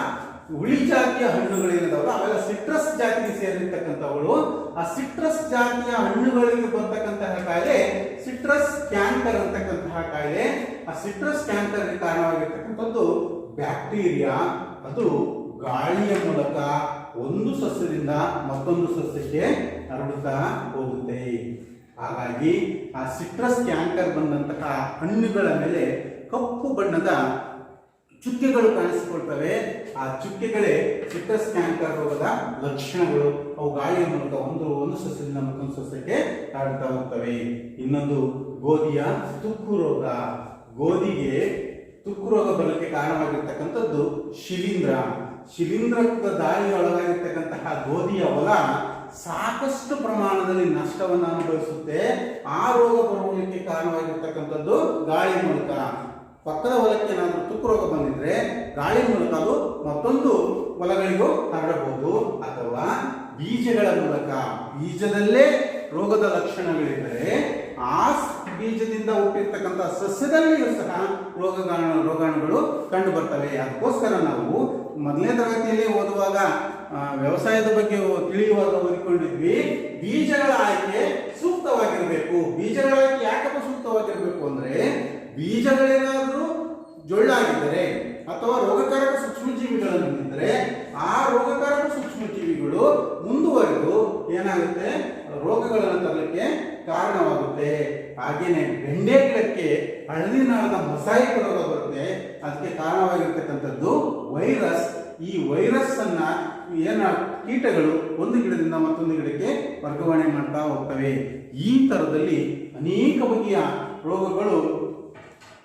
ಹುಳಿ ಜಾತಿಯ ಹಣ್ಣುಗಳೇನಿದಾವಲ್ಲ ಅವೆಲ್ಲ ಸಿಟ್ರಸ್ ಜಾತಿಗೆ ಸೇರಿರ್ತಕ್ಕಂಥವುಗಳು. ಆ ಸಿಟ್ರಸ್ ಜಾತಿಯ ಹಣ್ಣುಗಳಿಗೆ ಬರ್ತಕ್ಕಂತಹ ಕಾಯಿಲೆ ಸಿಟ್ರಸ್ ಕ್ಯಾಂಕರ್ ಅಂತಕ್ಕಂತಹ ಕಾಯಿಲೆ. ಆ ಸಿಟ್ರಸ್ ಕ್ಯಾಂಕರ್ ಕಾರಣವಾಗಿರ್ತಕ್ಕಂಥದ್ದು ಬ್ಯಾಕ್ಟೀರಿಯಾ. ಅದು ಗಾಳಿಯ ಮೂಲಕ ಒಂದು ಸಸ್ಯದಿಂದ ಮತ್ತೊಂದು ಸಸ್ಯಕ್ಕೆ ಹರಡುತ್ತಾ ಹೋಗುತ್ತೆ. ಹಾಗಾಗಿ ಆ ಸಿಟ್ರಸ್ ಕ್ಯಾಂಕರ್ ಬಂದಂತಹ ಹಣ್ಣುಗಳ ಮೇಲೆ ಕಪ್ಪು ಬಣ್ಣದ ಚುಕ್ಕೆಗಳು ಕಾಣಿಸಿಕೊಳ್ತವೆ. ಆ ಚುಕ್ಕೆಗಳೇ ಸಿಟ್ರಸ್ ಕ್ಯಾಂಕರ್ ರೋಗದ ಲಕ್ಷಣಗಳು. ಅವು ಗಾಳಿಯ ಮೂಲಕ ಒಂದು ಸಸ್ಯದಿಂದ ಮತ್ತೊಂದು ಸಸ್ಯಕ್ಕೆ ಹರಡ್ತಾ ಹೋಗ್ತವೆ. ಇನ್ನೊಂದು ಗೋಧಿಯ ತುಕ್ಕು ರೋಗ. ಗೋಧಿಗೆ ತುಕ್ಕು ರೋಗ ಬರಲಿಕ್ಕೆ ಕಾರಣವಾಗಿರ್ತಕ್ಕಂಥದ್ದು ಶಿಲೀಂಧ್ರದ ದಾಳಿಯೊಳಗಾಗಿರ್ತಕ್ಕಂತಹ ಗೋಧಿಯ ಹೊಲ ಸಾಕಷ್ಟು ಪ್ರಮಾಣದಲ್ಲಿ ನಷ್ಟವನ್ನು ಅನುಭವಿಸುತ್ತೆ. ಆ ರೋಗ ಬರುವುದಕ್ಕೆ ಕಾರಣವಾಗಿರ್ತಕ್ಕಂಥದ್ದು ಗಾಳಿ ಮೂಲಕ. ಪಕ್ಕದ ಹೊಲಕ್ಕೆ ಏನಾದರೂ ತುಕ್ಕು ರೋಗ ಬಂದಿದ್ರೆ ಗಾಳಿ ಮೂಲಕ ಅದು ಮತ್ತೊಂದು ಹೊಲಗಳಿಗೂ ಹರಡಬಹುದು, ಅಥವಾ ಬೀಜಗಳ ಮೂಲಕ ಬೀಜದಲ್ಲೇ ರೋಗದ ಲಕ್ಷಣಗಳಿದ್ದರೆ ಆ ಬೀಜದಿಂದ ಹುಟ್ಟಿರ್ತಕ್ಕಂಥ ಸಸ್ಯದಲ್ಲಿಯೂ ಸಹ ರೋಗಾಣುಗಳು ಕಂಡು ಬರ್ತವೆ. ಅದಕ್ಕೋಸ್ಕರ ನಾವು ಮೊದಲನೇ ತರಗತಿಯಲ್ಲಿ ಓದುವಾಗ ವ್ಯವಸಾಯದ ಬಗ್ಗೆ ತಿಳಿಯುವಾಗ ಓದಿಕೊಂಡಿದ್ವಿ, ಬೀಜಗಳ ಆಯ್ಕೆ ಸೂಕ್ತವಾಗಿರಬೇಕು. ಬೀಜಗಳ ಆಯ್ಕೆ ಯಾಕಪ್ಪ ಸೂಕ್ತವಾಗಿರಬೇಕು ಅಂದ್ರೆ, ಬೀಜಗಳೇನಾದರೂ ಜೊಳ್ಳಾಗಿದ್ದರೆ ಅಥವಾ ರೋಗಕಾರಕ ಸೂಕ್ಷ್ಮಜೀವಿಗಳನ್ನು ಹೊಂದಿದ್ದರೆ ಆ ರೋಗಕಾರಕ ಸೂಕ್ಷ್ಮಜೀವಿಗಳು ಮುಂದುವರೆದು ಏನಾಗುತ್ತೆ, ರೋಗಗಳನ್ನು ತರಲಿಕ್ಕೆ ಕಾರಣವಾಗುತ್ತೆ. ಹಾಗೇನೆ ಬೆಂಡೆ ಗಿಡಕ್ಕೆ ಹಳದಿ ನಾಳದ ಮೊಸಾಯಿಕ್ ರೋಗ ಬರುತ್ತೆ. ಅದಕ್ಕೆ ಕಾರಣವಾಗಿರ್ತಕ್ಕಂಥದ್ದು ವೈರಸ್. ಈ ವೈರಸ್ ಅನ್ನ ಕೀಟಗಳು ಒಂದು ಗಿಡದಿಂದ ಮತ್ತೊಂದು ಗಿಡಕ್ಕೆ ವರ್ಗಾವಣೆ ಮಾಡ್ತಾ ಹೋಗ್ತವೆ. ಈ ತರದಲ್ಲಿ ಅನೇಕ ಬಗೆಯ ರೋಗಗಳು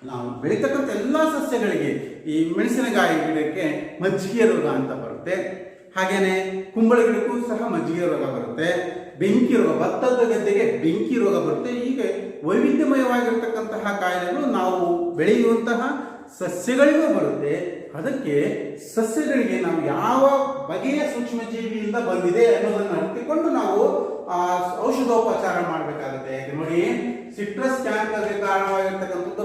ನಾವು ಬೆಳೀತಕ್ಕಂಥ ಎಲ್ಲ ಸಸ್ಯಗಳಿಗೆ, ಈ ಮೆಣಸಿನಕಾಯಿ ಗಿಡಕ್ಕೆ ಮಜ್ಜಿಗೆ ರೋಗ ಅಂತ ಬರುತ್ತೆ. ಹಾಗೇನೆ ಕುಂಬಳ ಗಿಡಕ್ಕೂ ಸಹ ಮಜ್ಜಿಗೆ ರೋಗ ಬರುತ್ತೆ. ಬೆಂಕಿ ರೋಗ, ಭತ್ತದ ಗದ್ದೆಗೆ ಬೆಂಕಿ ರೋಗ ಬರುತ್ತೆ. ಹೀಗೆ ವೈವಿಧ್ಯಮಯವಾಗಿರ್ತಕ್ಕಂತಹ ಕಾಯಿಲೆಗಳು ನಾವು ಬೆಳೆಯುವಂತಹ ಸಸ್ಯಗಳಿಗೂ ಬರುತ್ತೆ. ಅದಕ್ಕೆ ಸಸ್ಯಗಳಿಗೆ ನಾವು ಯಾವ ಬಗೆಯ ಸೂಕ್ಷ್ಮಜೀವಿಯಿಂದ ಬಂದಿದೆ ಅನ್ನೋದನ್ನು ಅರಿತುಕೊಂಡು ನಾವು ಔಷಧೋಪಚಾರ ಮಾಡಬೇಕಾಗುತ್ತೆ. ನೋಡಿ, ಸಿಟ್ರಸ್ ಕ್ಯಾನ್ಸರ್ಗೆ ಕಾರಣವಾಗಿರ್ತಕ್ಕಂಥದ್ದು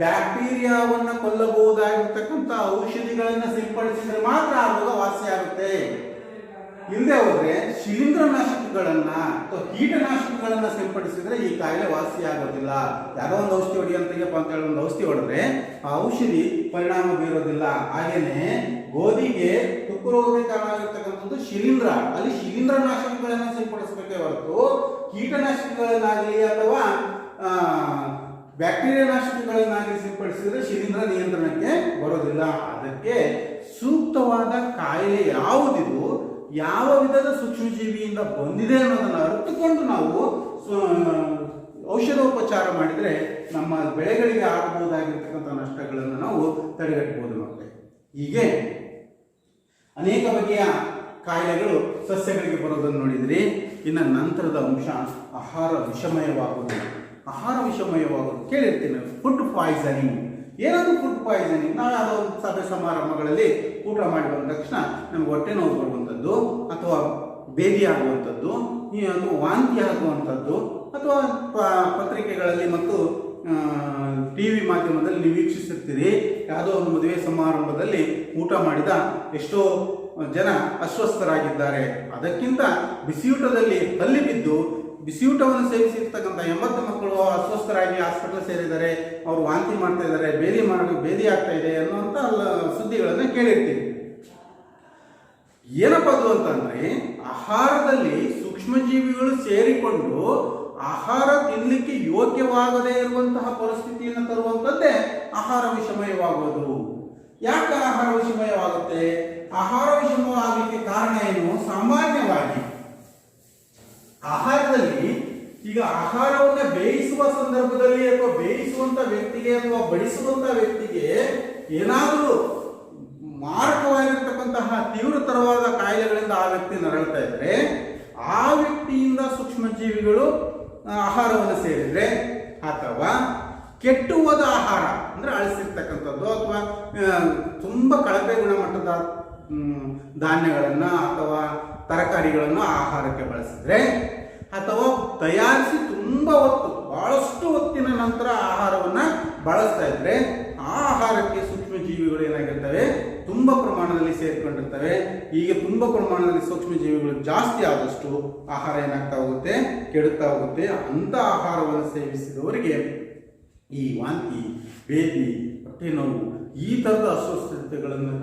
ಬ್ಯಾಕ್ಟೀರಿಯಾವನ್ನ ಕೊಲ್ಲಬಹುದಾಗಿರ್ತಕ್ಕಂಥ ಔಷಧಿಗಳನ್ನ ಸಿಂಪಡಿಸಿದ್ರೆ ಮಾತ್ರ ಆ ರೋಗ ವಾಸಿಯಾಗುತ್ತೆ. ಇಲ್ಲದೆ ಹೋದ್ರೆ ಶಿಲೀಂಧ್ರನಾಶಕಗಳನ್ನ ಅಥವಾ ಕೀಟನಾಶಕಗಳನ್ನ ಸಿಂಪಡಿಸಿದ್ರೆ ಈ ಕಾಯಿಲೆ ವಾಸಿಯಾಗೋದಿಲ್ಲ. ಯಾರೋ ಒಂದು ಔಷಧಿ ಹೊಡಿಯಂತಪ್ಪ ಅಂತ ಹೇಳಿ ಒಂದು ಔಷಧಿ ಹೊಡೆದ್ರೆ ಆ ಔಷಧಿ ಪರಿಣಾಮ ಬೀರೋದಿಲ್ಲ. ಹಾಗೇನೆ ಗೋಧಿಗೆ ತುಕ್ಕು ರೋಗಕ್ಕೆ ಕಾರಣವಾಗಿರ್ತಕ್ಕಂಥದ್ದು ಶಿಲೀಂಧ್ರ, ಅಲ್ಲಿ ಶಿಲೀಂಧ್ರನಾಶಕಗಳನ್ನ ಸಿಂಪಡಿಸಬೇಕೇ ಹೊರತು ಕೀಟನಾಶಕಗಳನ್ನಾಗಲಿ ಅಥವಾ ಬ್ಯಾಕ್ಟೀರಿಯಾ ನಾಶಕಗಳನ್ನಾಗಿ ಸಿಂಪಡಿಸಿದ್ರೆ ಶಿಲೀಂಧ್ರ ನಿಯಂತ್ರಣಕ್ಕೆ ಬರೋದಿಲ್ಲ. ಅದಕ್ಕೆ ಸೂಕ್ತವಾದ ಕಾಯಿಲೆ ಯಾವುದಿದು, ಯಾವ ವಿಧದ ಸೂಕ್ಷ್ಮಜೀವಿಯಿಂದ ಬಂದಿದೆ ಅನ್ನೋದನ್ನು ಅರಿತುಕೊಂಡು ನಾವು ಔಷಧೋಪಚಾರ ಮಾಡಿದರೆ ನಮ್ಮ ಬೆಳೆಗಳಿಗೆ ಆಗಬಹುದಾಗಿರ್ತಕ್ಕಂಥ ನಷ್ಟಗಳನ್ನು ನಾವು ತಡೆಗಟ್ಟಬಹುದು. ಮಕ್ಕಳೇ, ಹೀಗೆ ಅನೇಕ ಬಗೆಯ ಕಾಯಿಲೆಗಳು ಸಸ್ಯಗಳಿಗೆ ಬರೋದನ್ನು ನೋಡಿದ್ರಿ. ಇನ್ನು ನಂತರದ ಅಂಶ ಆಹಾರ ವಿಷಮಯವಾಗುವುದು. ಆಹಾರ ವಿಷಮಯವಾಗುವುದು ಕೇಳಿರ್ತೀನಿ, ಫುಡ್ ಪಾಯ್ಸನಿಂಗ್. ಏನಾದರೂ ಫುಡ್ ಪಾಯ್ಸನಿಂಗ್, ನಾವು ಯಾವುದೋ ಒಂದು ಸಭೆ ಸಮಾರಂಭಗಳಲ್ಲಿ ಊಟ ಮಾಡಿ ಬಂದ ತಕ್ಷಣ ನಮ್ಗೆ ಹೊಟ್ಟೆ ನೋವು ಬರುವಂಥದ್ದು, ಅಥವಾ ಬೇದಿ ಆಗುವಂಥದ್ದು, ಅಥವಾ ವಾಂತಿ ಆಗುವಂಥದ್ದು, ಅಥವಾ ಪತ್ರಿಕೆಗಳಲ್ಲಿ ಮತ್ತು ಟಿವಿ ಮಾಧ್ಯಮದಲ್ಲಿ ನೀವು ವೀಕ್ಷಿಸಿರ್ತೀರಿ, ಯಾವುದೋ ಒಂದು ಮದುವೆ ಸಮಾರಂಭದಲ್ಲಿ ಊಟ ಮಾಡಿದ ಎಷ್ಟೋ ಜನ ಅಸ್ವಸ್ಥರಾಗಿದ್ದಾರೆ. ಅದಕ್ಕಿಂತ ಬಿಸಿಯೂಟದಲ್ಲಿ ಹಲ್ಲಿ ಬಿದ್ದು ಬಿಸಿಯೂಟವನ್ನು ಸೇವಿಸಿರ್ತಕ್ಕಂಥ 80 ಮಕ್ಕಳು ಅಸ್ವಸ್ಥರಾಗಿ ಹಾಸ್ಪಿಟಲ್ ಸೇರಿದ್ದಾರೆ, ಅವರು ವಾಂತಿ ಮಾಡ್ತಾ ಇದ್ದಾರೆ, ಬೇದಿ ಆಗ್ತಾ ಇದೆ ಅನ್ನುವಂಥ ಸುದ್ದಿಗಳನ್ನು ಕೇಳಿರ್ತೀವಿ. ಏನಪ್ಪ ಅದು ಅಂತಂದ್ರೆ, ಆಹಾರದಲ್ಲಿ ಸೂಕ್ಷ್ಮಜೀವಿಗಳು ಸೇರಿಕೊಂಡು ಆಹಾರ ತಿನ್ನಲಿಕ್ಕೆ ಯೋಗ್ಯವಾಗದೇ ಇರುವಂತಹ ಪರಿಸ್ಥಿತಿಯನ್ನು ತರುವಂಥದ್ದೇ ಆಹಾರ ವಿಷಮಯವಾಗುವುದು. ಯಾಕೆ ಆಹಾರ ವಿಷಮಯವಾಗುತ್ತೆ? ಆಹಾರ ವಿಷಮವಾಗಲಿಕ್ಕೆ ಕಾರಣ ಏನು? ಸಾಮಾನ್ಯವಾಗಿ ಆಹಾರದಲ್ಲಿ, ಈಗ ಆಹಾರವನ್ನು ಬೇಯಿಸುವ ಸಂದರ್ಭದಲ್ಲಿ ಅಥವಾ ಬೇಯಿಸುವಂತ ವ್ಯಕ್ತಿಗೆ ಅಥವಾ ಬಡಿಸುವಂತ ವ್ಯಕ್ತಿಗೆ ಏನಾದರೂ ಮಾರಕವಾಗಿರ್ತಕ್ಕಂತಹ ತೀವ್ರತರವಾದ ಕಾಯಿಲೆಗಳಿಂದ ಆ ವ್ಯಕ್ತಿ ನರಳ್ತಾ ಇದ್ರೆ, ಆ ವ್ಯಕ್ತಿಯಿಂದ ಸೂಕ್ಷ್ಮಜೀವಿಗಳು ಆಹಾರವನ್ನು ಸೇರಿದ್ರೆ, ಅಥವಾ ಕೆಟ್ಟು ಹೋದ ಆಹಾರ ಅಂದ್ರೆ ಅಳಿಸಿರ್ತಕ್ಕಂಥದ್ದು, ಅಥವಾ ತುಂಬಾ ಕಳಪೆ ಗುಣಮಟ್ಟದ ಧಾನ್ಯಗಳನ್ನು ಅಥವಾ ತರಕಾರಿಗಳನ್ನು ಆಹಾರಕ್ಕೆ ಬಳಸಿದ್ರೆ, ಅಥವಾ ತಯಾರಿಸಿ ತುಂಬಾ ಹೊತ್ತು, ಬಹಳಷ್ಟು ಹೊತ್ತಿನ ನಂತರ ಆಹಾರವನ್ನು ಬಳಸ್ತಾ ಇದ್ರೆ, ಆ ಆಹಾರಕ್ಕೆ ಸೂಕ್ಷ್ಮಜೀವಿಗಳು ಏನಾಗಿರ್ತವೆ, ತುಂಬ ಪ್ರಮಾಣದಲ್ಲಿ ಸೇರಿಕೊಂಡಿರ್ತವೆ. ಹೀಗೆ ತುಂಬ ಪ್ರಮಾಣದಲ್ಲಿ ಸೂಕ್ಷ್ಮಜೀವಿಗಳು ಜಾಸ್ತಿ ಆದಷ್ಟು ಆಹಾರ ಏನಾಗ್ತಾ ಹೋಗುತ್ತೆ, ಕೆಡುತ್ತಾ ಹೋಗುತ್ತೆ. ಅಂಥ ಆಹಾರವನ್ನು ಸೇವಿಸಿದವರಿಗೆ ಈ ವಾಂತಿ, ಬೇದಿ, ಹೊಟ್ಟೆ ನೋವು, ಈ ಥರದ ಅಸ್ವಸ್ಥತೆಗಳನ್ನು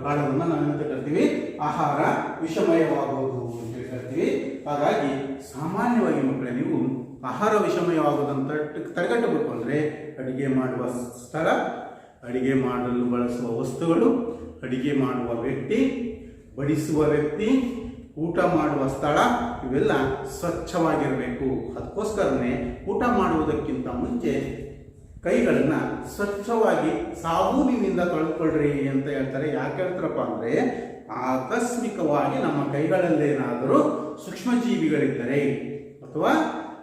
ಕಾಡುವುದನ್ನು ನಾವೆಂತ ಕರಿತೀವಿ, ಆಹಾರ ವಿಷಮಯವಾಗುವುದು ಅಂತ ಹೇಳ್ತೀವಿ. ಹಾಗಾಗಿ ಸಾಮಾನ್ಯವಾಗಿ ಮಕ್ಕಳೇ, ನೀವು ಆಹಾರ ವಿಷಮಯವಾಗುವುದಂತ ತಡೆಗಟ್ಟಬೇಕು ಅಂದರೆ ಅಡಿಗೆ ಮಾಡುವ ಸ್ಥಳ, ಅಡಿಗೆ ಮಾಡಲು ಬಳಸುವ ವಸ್ತುಗಳು, ಅಡಿಗೆ ಮಾಡುವ ವ್ಯಕ್ತಿ, ಬಡಿಸುವ ವ್ಯಕ್ತಿ, ಊಟ ಮಾಡುವ ಸ್ಥಳ ಇವೆಲ್ಲ ಸ್ವಚ್ಛವಾಗಿರಬೇಕು. ಅದಕ್ಕೋಸ್ಕರನೇ ಊಟ ಮಾಡುವುದಕ್ಕಿಂತ ಮುಂಚೆ ಕೈಗಳನ್ನು ಸ್ವಚ್ಛವಾಗಿ ಸಾಬೂನಿನಿಂದ ತೊಳೆದುಕೊಳ್ಳ್ರಿ ಅಂತ ಹೇಳ್ತಾರೆ. ಯಾಕೆ ಹೇಳ್ತಾರಪ್ಪ ಅಂದರೆ, ಆಕಸ್ಮಿಕವಾಗಿ ನಮ್ಮ ಕೈಗಳಲ್ಲೇನಾದರೂ ಸೂಕ್ಷ್ಮಜೀವಿಗಳಿದ್ದರೆ ಅಥವಾ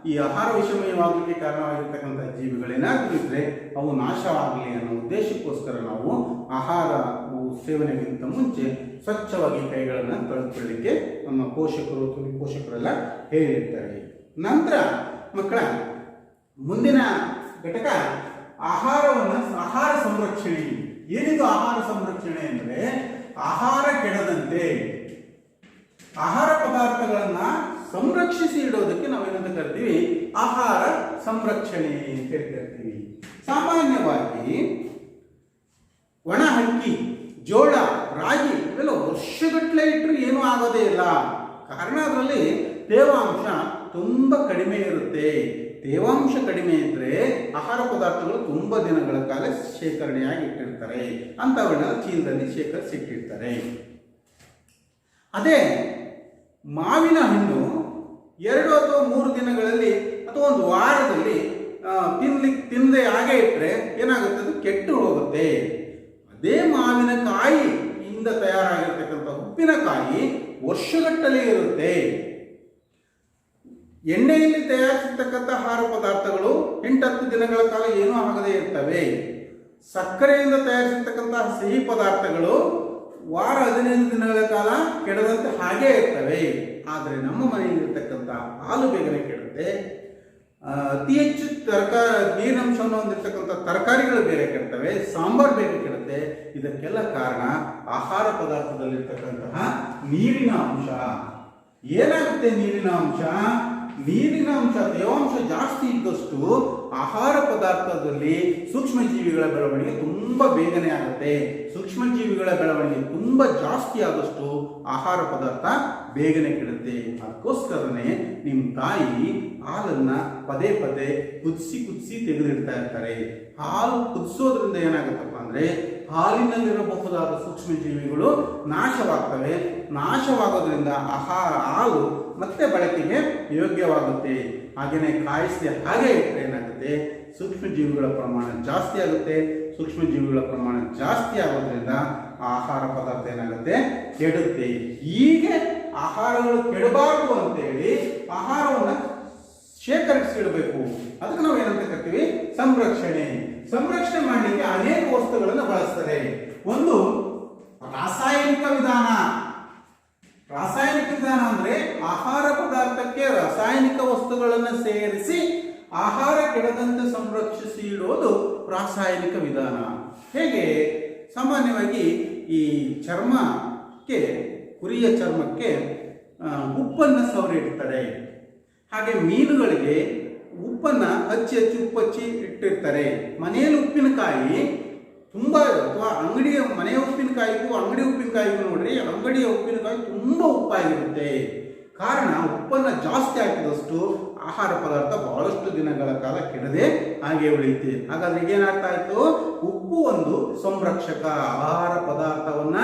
ಈ ಆಹಾರ ವಿಷಮಯವಾಗಲಿಕ್ಕೆ ಕಾರಣವಾಗಿರ್ತಕ್ಕಂಥ ಜೀವಿಗಳೇನಾದರೂ ಇದ್ದರೆ ಅವು ನಾಶವಾಗಲಿ ಅನ್ನೋ ಉದ್ದೇಶಕ್ಕೋಸ್ಕರ ನಾವು ಆಹಾರ ಸೇವನೆಗಿಂತ ಮುಂಚೆ ಸ್ವಚ್ಛವಾಗಿ ಕೈಗಳನ್ನು ತೊಳೆದುಕೊಳ್ಳಲಿಕ್ಕೆ ನಮ್ಮ ಪೋಷಕರೆಲ್ಲ ಹೇಳಿರ್ತಾರೆ. ನಂತರ ಮಕ್ಕಳ ಮುಂದಿನ ಘಟಕ ಆಹಾರ ಸಂರಕ್ಷಣೆ. ಏನಿದು ಆಹಾರ ಸಂರಕ್ಷಣೆ ಅಂದರೆ ಆಹಾರ ಕೆಡದಂತೆ ಆಹಾರ ಪದಾರ್ಥಗಳನ್ನ ಸಂರಕ್ಷಿಸಿ ಇಡೋದಕ್ಕೆ ನಾವೇನಂತ ಕರಿತೀವಿ, ಆಹಾರ ಸಂರಕ್ಷಣೆ ಅಂತ ಕರಿತೀವಿ. ಸಾಮಾನ್ಯವಾಗಿ ಒಣ ಅಕ್ಕಿ, ಜೋಳ, ರಾಗಿ ಇವೆಲ್ಲ ವರ್ಷಗಟ್ಟಲೆ ಇಟ್ಟರು ಏನೂ ಆಗೋದೇ ಇಲ್ಲ. ಕಾರಣ ಅದರಲ್ಲಿ ತೇವಾಂಶ ತುಂಬ ಕಡಿಮೆ ಇರುತ್ತೆ. ತೇವಾಂಶ ಕಡಿಮೆ ಇದ್ದರೆ ಆಹಾರ ಪದಾರ್ಥಗಳು ತುಂಬ ದಿನಗಳ ಕಾಲ ಶೇಖರಣೆಯಾಗಿ ಇಟ್ಟಿರ್ತಾರೆ. ಅಂಥವನ್ನ ಚೀಲದಲ್ಲಿ ಶೇಖರಿಸಿಟ್ಟಿರ್ತಾರೆ. ಅದೇ ಮಾವಿನ ಹಣ್ಣು 2 ಅಥವಾ 3 ದಿನಗಳಲ್ಲಿ ಅಥವಾ ಒಂದು ವಾರದಲ್ಲಿ ತಿನ್ನದೆ ಹಾಗೆ ಇಟ್ಟರೆ ಏನಾಗುತ್ತೆ, ಅದು ಕೆಟ್ಟು ಹೋಗುತ್ತೆ. ಅದೇ ಮಾವಿನಕಾಯಿಯಿಂದ ತಯಾರಾಗಿರ್ತಕ್ಕಂಥ ಉಪ್ಪಿನಕಾಯಿ ವರ್ಷಗಟ್ಟಲೆ ಇರುತ್ತೆ. ಎಣ್ಣೆಯಲ್ಲಿ ತಯಾರಿಸಿರ್ತಕ್ಕಂಥ ಆಹಾರ ಪದಾರ್ಥಗಳು 8-10 ದಿನಗಳ ಕಾಲ ಏನೂ ಆಗದೇ ಇರ್ತವೆ. ಸಕ್ಕರೆಯಿಂದ ತಯಾರಿಸಿರ್ತಕ್ಕಂತಹ ಸಿಹಿ ಪದಾರ್ಥಗಳು ವಾರ 15 ದಿನಗಳ ಕಾಲ ಕೆಡದಂತೆ ಹಾಗೇ ಇರ್ತವೆ. ಆದರೆ ನಮ್ಮ ಮನೆಯಲ್ಲಿರ್ತಕ್ಕಂಥ ಹಾಲು ಬೇಗನೆ ಕೆಡುತ್ತೆ. ಅತಿ ಹೆಚ್ಚು ನೀರಿನಂಶವನ್ನು ಹೊಂದಿರತಕ್ಕಂಥ ತರಕಾರಿಗಳು ಬೇರೆ ಕೆಡ್ತವೆ, ಸಾಂಬಾರು ಬೇಗ ಕೆಡುತ್ತೆ. ಇದಕ್ಕೆಲ್ಲ ಕಾರಣ ಆಹಾರ ಪದಾರ್ಥದಲ್ಲಿರ್ತಕ್ಕಂತಹ ನೀರಿನ ಅಂಶ. ಏನಾಗುತ್ತೆ ನೀರಿನ ಅಂಶ? ನೀರಿನ ಅಂಶ, ತೇವಾಂಶ ಜಾಸ್ತಿ ಇದ್ದಷ್ಟು ಆಹಾರ ಪದಾರ್ಥದಲ್ಲಿ ಸೂಕ್ಷ್ಮ ಜೀವಿಗಳ ಬೆಳವಣಿಗೆ ತುಂಬ ಬೇಗನೆ ಆಗುತ್ತೆ. ಸೂಕ್ಷ್ಮ ಜೀವಿಗಳ ಬೆಳವಣಿಗೆ ತುಂಬ ಜಾಸ್ತಿ ಆದಷ್ಟು ಆಹಾರ ಪದಾರ್ಥ ಬೇಗನೆ ಕೆಡುತ್ತೆ. ಅದಕ್ಕೋಸ್ಕರನೇ ನಿಮ್ಮ ತಾಯಿ ಹಾಲನ್ನು ಪದೇ ಪದೇ ಕುದಿಸಿ ತೆಗೆದಿಡ್ತಾ ಇರ್ತಾರೆ. ಹಾಲು ಕುದಿಸೋದ್ರಿಂದ ಏನಾಗುತ್ತಪ್ಪ ಅಂದರೆ ಹಾಲಿನಲ್ಲಿರಬಹುದಾದ ಸೂಕ್ಷ್ಮ ಜೀವಿಗಳು ನಾಶವಾಗ್ತವೆ. ನಾಶವಾಗೋದ್ರಿಂದ ಹಾಲು ಮತ್ತೆ ಬಳಕೆಗೆ ಯೋಗ್ಯವಾಗುತ್ತೆ. ಹಾಗೆಯೇ ಕಾಯಿಸದೆ ಹಾಗೆ ಇಟ್ಟರೆ ಏನಾಗುತ್ತೆ, ಸೂಕ್ಷ್ಮ ಜೀವಿಗಳ ಪ್ರಮಾಣ ಜಾಸ್ತಿ ಆಗುತ್ತೆ. ಸೂಕ್ಷ್ಮ ಜೀವಿಗಳ ಪ್ರಮಾಣ ಜಾಸ್ತಿ ಆಗೋದ್ರಿಂದ ಆಹಾರ ಪದಾರ್ಥ ಏನಾಗುತ್ತೆ, ಕೆಡುತ್ತೆ. ಹೀಗೆ ಆಹಾರಗಳು ಕೆಡಬಾರದು ಅಂತೇಳಿ ಆಹಾರವನ್ನು ಶೇಖರಿಸಿಡಬೇಕು. ಅದಕ್ಕೆ ನಾವು ಏನಂತ ಕರಿತೀವಿ, ಸಂರಕ್ಷಣೆ ಮಾಡಲಿಕ್ಕೆ ಅನೇಕ ವಸ್ತುಗಳನ್ನು ಬಳಸ್ತಾರೆ. ಒಂದು ರಾಸಾಯನಿಕ ವಿಧಾನ. ರಾಸಾಯನಿಕ ವಿಧಾನ ಅಂದ್ರೆ ಆಹಾರ ಪದಾರ್ಥಕ್ಕೆ ರಾಸಾಯನಿಕ ವಸ್ತುಗಳನ್ನು ಸೇರಿಸಿ ಆಹಾರ ಕೆಡದಂತೆ ಸಂರಕ್ಷಿಸಿ ಇಡುವುದು ರಾಸಾಯನಿಕ ವಿಧಾನ. ಹೇಗೆ? ಸಾಮಾನ್ಯವಾಗಿ ಈ ಚರ್ಮಕ್ಕೆ, ಕುರಿಯ ಚರ್ಮಕ್ಕೆ ಉಪ್ಪನ್ನು ಸವರಿ ಇಡ್ತಾರೆ. ಹಾಗೆ ಮೀನುಗಳಿಗೆ ಉಪ್ಪನ್ನು ಹಚ್ಚಿ ಉಪ್ಪಚ್ಚಿ ಇಟ್ಟಿರ್ತಾರೆ. ಮನೆಯಲ್ಲಿ ಉಪ್ಪಿನಕಾಯಿ ತುಂಬ, ಅಥವಾ ಅಂಗಡಿಯ ಮನೆಯ ಉಪ್ಪಿನಕಾಯಿಗೂ ಅಂಗಡಿ ಉಪ್ಪಿನಕಾಯಿಗೂ ನೋಡ್ರಿ, ಅಂಗಡಿಯ ಉಪ್ಪಿನಕಾಯಿ ತುಂಬ ಉಪ್ಪಾಗಿರುತ್ತೆ. ಕಾರಣ ಉಪ್ಪನ್ನು ಜಾಸ್ತಿ ಹಾಕಿದಷ್ಟು ಆಹಾರ ಪದಾರ್ಥ ಬಹಳಷ್ಟು ದಿನಗಳ ಕಾಲ ಕೆಡದೆ ಹಾಗೆ ಉಳಿಯುತ್ತೆ. ಹಾಗಾದ್ರೆ ಏನಾಗ್ತಾ ಇತ್ತು, ಉಪ್ಪು ಒಂದು ಸಂರಕ್ಷಕ. ಆಹಾರ ಪದಾರ್ಥವನ್ನ